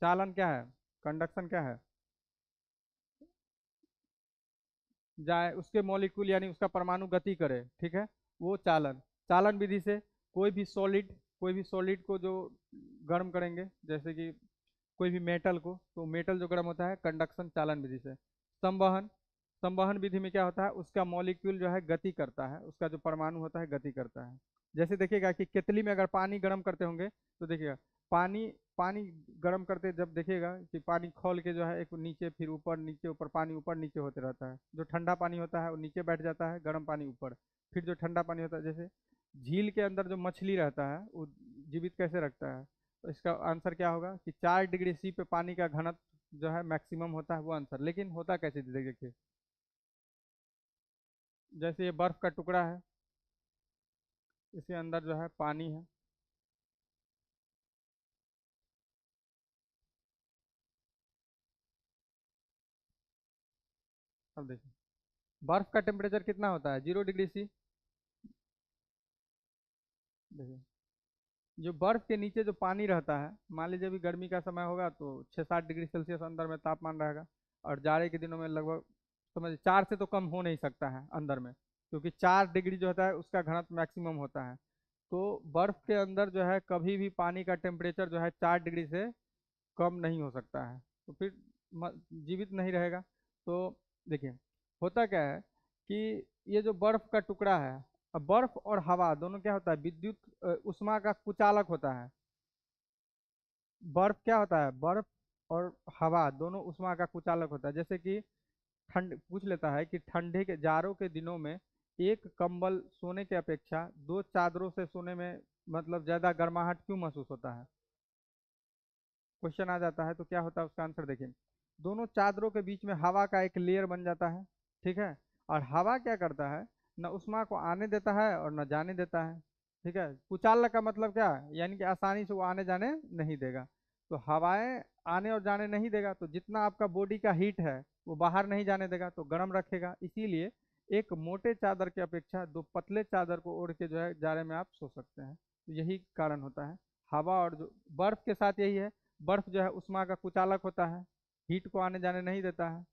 [SPEAKER 1] चालन क्या है, कंडक्शन क्या है? जाए उसके मॉलिक्यूल यानी उसका परमाणु गति करे, ठीक है, वो चालन। चालन विधि से कोई भी सॉलिड को जो गर्म करेंगे, जैसे कि कोई भी मेटल को, तो मेटल जो गर्म होता है कंडक्शन चालन विधि से। संवहन, संवहन विधि में क्या होता है, उसका मॉलिक्यूल जो है गति करता है, उसका जो परमाणु होता है गति करता है। जैसे देखिएगा कि केतली में अगर पानी गर्म करते होंगे तो देखिएगा, पानी पानी गर्म करते जब देखिएगा कि पानी खौल के जो है एक नीचे फिर ऊपर, नीचे ऊपर, पानी ऊपर नीचे होते रहता है। जो ठंडा पानी होता है वो नीचे बैठ जाता है, गर्म पानी ऊपर। फिर जो ठंडा पानी होता है, जैसे झील के अंदर जो मछली रहता है वो जीवित कैसे रखता है? तो इसका आंसर क्या होगा कि 4 डिग्री सी पे पानी का घनत्व जो है मैक्सिमम होता है, वो आंसर। लेकिन होता कैसे देखिए, जैसे ये बर्फ का टुकड़ा है, इसके अंदर जो है पानी है। अब देखिए बर्फ का टेम्परेचर कितना होता है, 0 डिग्री सी। देखिए जो बर्फ के नीचे जो पानी रहता है, मान लीजिए अभी गर्मी का समय होगा तो 6-7 डिग्री सेल्सियस अंदर में तापमान रहेगा। और जाड़े के दिनों में लगभग समझ 4 से तो कम हो नहीं सकता है अंदर में, क्योंकि 4 डिग्री जो होता है उसका घनत्व मैक्सिमम होता है। तो बर्फ के अंदर जो है कभी भी पानी का टेम्परेचर जो है 4 डिग्री से कम नहीं हो सकता है, तो फिर जीवित नहीं रहेगा। तो देखिए होता क्या है कि ये जो बर्फ का टुकड़ा है, अब बर्फ और हवा दोनों क्या होता है, विद्युत ऊष्मा का कुचालक होता है। बर्फ क्या होता है, बर्फ और हवा दोनों ऊष्मा का कुचालक होता है। जैसे कि ठंड पूछ लेता है कि ठंडे के जाड़ों के दिनों में एक कंबल सोने के अपेक्षा 2 चादरों से सोने में मतलब ज्यादा गर्माहट क्यों महसूस होता है? क्वेश्चन आ जाता है तो क्या होता है उसका आंसर देखिए। दोनों चादरों के बीच में हवा का एक लेयर बन जाता है, ठीक है। और हवा क्या करता है, न उष्मा को आने देता है और न जाने देता है, ठीक है। कुचालक का मतलब क्या है, यानी कि आसानी से वो आने जाने नहीं देगा। तो हवाएं आने और जाने नहीं देगा, तो जितना आपका बॉडी का हीट है वो बाहर नहीं जाने देगा, तो गर्म रखेगा। इसीलिए एक मोटे चादर की अपेक्षा दो पतले चादर को ओढ़ के जो है जाड़े में आप सो सकते हैं। तो यही कारण होता है। हवा और जो बर्फ के साथ यही है, बर्फ जो है उष्मा का कुचालक होता है, हीट को आने जाने नहीं देता है।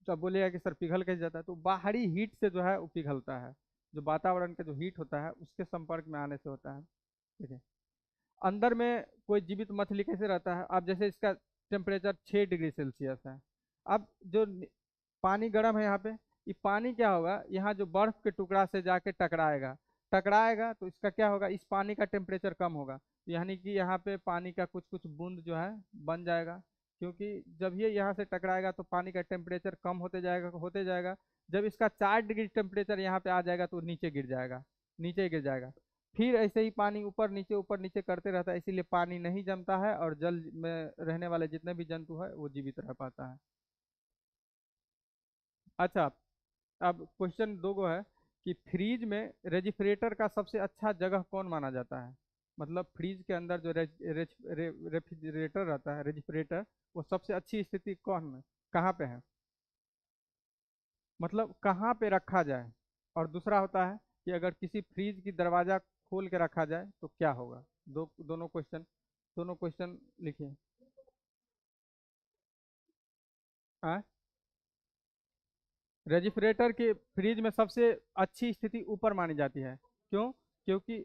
[SPEAKER 1] तो अब बोलिएगा कि सर पिघल कैसे जाता है, तो बाहरी हीट से जो है वो पिघलता है। जो वातावरण का जो हीट होता है उसके संपर्क में आने से होता है, ठीक है। अंदर में कोई जीवित मछली कैसे रहता है, अब जैसे इसका टेम्परेचर 6 डिग्री सेल्सियस है। अब जो पानी गर्म है यहाँ पे, ये पानी क्या होगा, यहाँ जो बर्फ के टुकड़ा से जाके टकराएगा। टकराएगा तो इसका क्या होगा, इस पानी का टेम्परेचर कम होगा, यानी कि यहाँ पे पानी का कुछ कुछ बूंद जो है बन जाएगा। क्योंकि जब ये यहाँ से टकराएगा तो पानी का टेम्परेचर कम होते जाएगा होते जाएगा। जब इसका 4 डिग्री टेम्परेचर यहाँ पे आ जाएगा तो नीचे गिर जाएगा, नीचे गिर जाएगा। फिर ऐसे ही पानी ऊपर नीचे करते रहता है, इसीलिए पानी नहीं जमता है और जल में रहने वाले जितने भी जंतु है वो जीवित रह पाता है। अच्छा, अब क्वेश्चन दो गो है कि फ्रीज में रेफ्रिजरेटर का सबसे अच्छा जगह कौन माना जाता है? मतलब फ्रीज के अंदर जो रेफ्रिजरेटर रहता है, रेफ्रिजरेटर, वो सबसे अच्छी स्थिति कौन है, कहाँ पे है? मतलब कहाँ पे रखा जाए। और दूसरा होता है कि अगर किसी फ्रीज की दरवाजा खोल के रखा जाए तो क्या होगा। दोनों क्वेश्चन लिखिए। हाँ, रेफ्रिजरेटर के फ्रीज में सबसे अच्छी स्थिति ऊपर मानी जाती है। क्यों? क्योंकि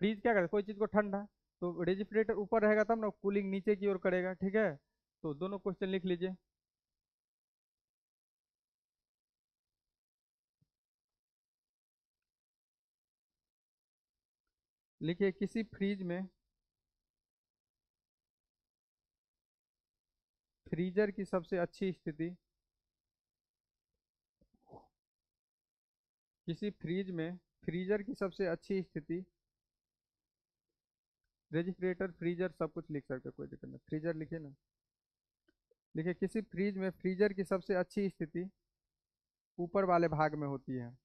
[SPEAKER 1] फ्रीज क्या करे, कोई चीज को ठंडा, तो रेफ्रिजरेटर ऊपर रहेगा तब ना कूलिंग नीचे की ओर करेगा, ठीक है। तो दोनों क्वेश्चन लिख लीजिए। लिखिए किसी फ्रीज में फ्रीजर की सबसे अच्छी स्थिति, किसी फ्रीज में फ्रीजर की सबसे अच्छी स्थिति, रेफ्रिजरेटर फ्रीजर सब कुछ लिख सकते हो, कोई दिक्कत नहीं, फ्रीजर लिखिए ना। देखिए किसी फ्रीज में फ्रीजर की सबसे अच्छी स्थिति ऊपर वाले भाग में होती है।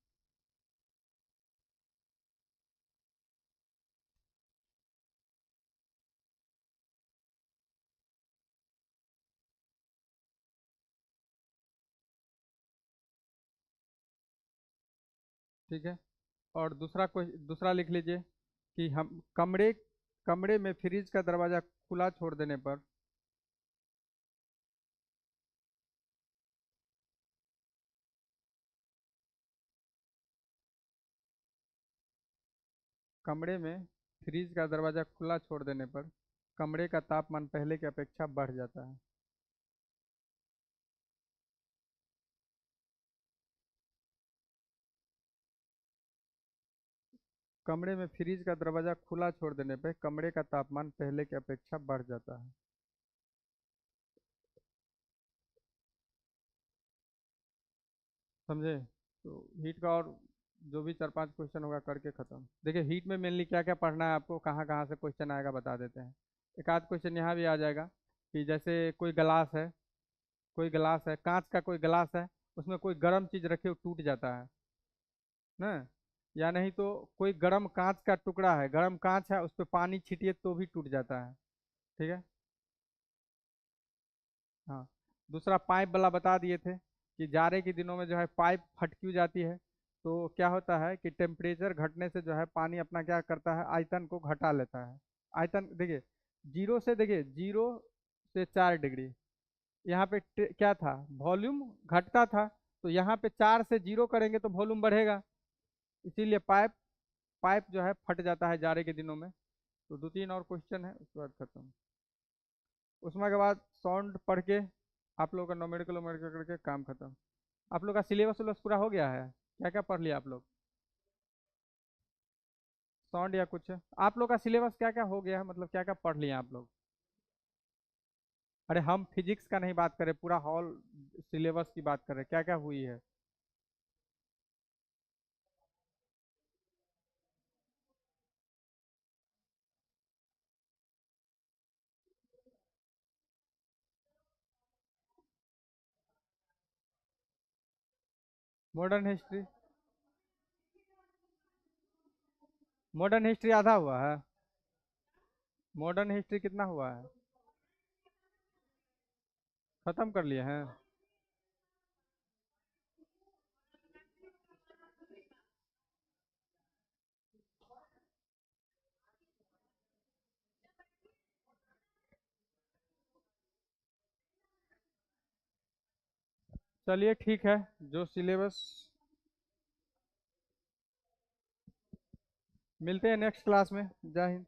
[SPEAKER 1] ठीक है। और दूसरा दूसरा लिख लीजिए कि हम कमरे कमरे में फ्रिज का दरवाजा खुला छोड़ देने पर कमरे में फ्रिज का दरवाजा खुला छोड़ देने पर कमरे का तापमान पहले की अपेक्षा बढ़ जाता है। कमरे में फ्रिज का दरवाजा खुला छोड़ देने पर कमरे का तापमान पहले की अपेक्षा बढ़ जाता है। समझे? तो हीट का और जो भी 4-5 क्वेश्चन होगा करके खत्म। देखिए हीट में मेनली क्या क्या पढ़ना है आपको, कहाँ कहाँ से क्वेश्चन आएगा बता देते हैं। एक आध क्वेश्चन यहाँ भी आ जाएगा कि जैसे कोई गिलास है, कांच का कोई गिलास है, उसमें कोई गर्म चीज रखे वो टूट जाता है ना। या नहीं तो कोई गर्म कांच का टुकड़ा है, गर्म कांच है, उस पर पानी छिटिए तो भी टूट जाता है। ठीक है। हाँ। दूसरा पाइप वाला बता दिए थे कि जाड़े के दिनों में जो है पाइप फट क्यों जाती है। तो क्या होता है कि टेम्परेचर घटने से जो है पानी अपना क्या करता है, आयतन को घटा लेता है। आयतन देखिए, जीरो से 4 डिग्री, यहाँ पे क्या था, वॉल्यूम घटता था। तो यहाँ पे 4 से 0 करेंगे तो वॉल्यूम बढ़ेगा। इसीलिए पाइप पाइप जो है फट जाता है जाड़े के दिनों में। तो 2-3 और क्वेश्चन है, उसके बाद खत्म। उसमें के बाद साउंड पढ़ के आप लोगों का नोमेडिकल वोमेडिकल करके काम खत्म। आप लोग का सिलेबस उलेबस पूरा हो गया है? क्या क्या पढ़ लिया आप लोग? साउंड या कुछ? आप लोग का सिलेबस क्या क्या हो गया है, मतलब क्या क्या पढ़ लिए आप लोग? अरे हम फिजिक्स का नहीं बात करें, पूरा हॉल सिलेबस की बात कर रहे हैं, क्या क्या हुई है। Modern history? मॉडर्न हिस्ट्री आधा हुआ है? मॉडर्न हिस्ट्री कितना हुआ है? खत्म कर लिए हैं? चलिए ठीक है। जो सिलेबस, मिलते हैं नेक्स्ट क्लास में। जय हिंद।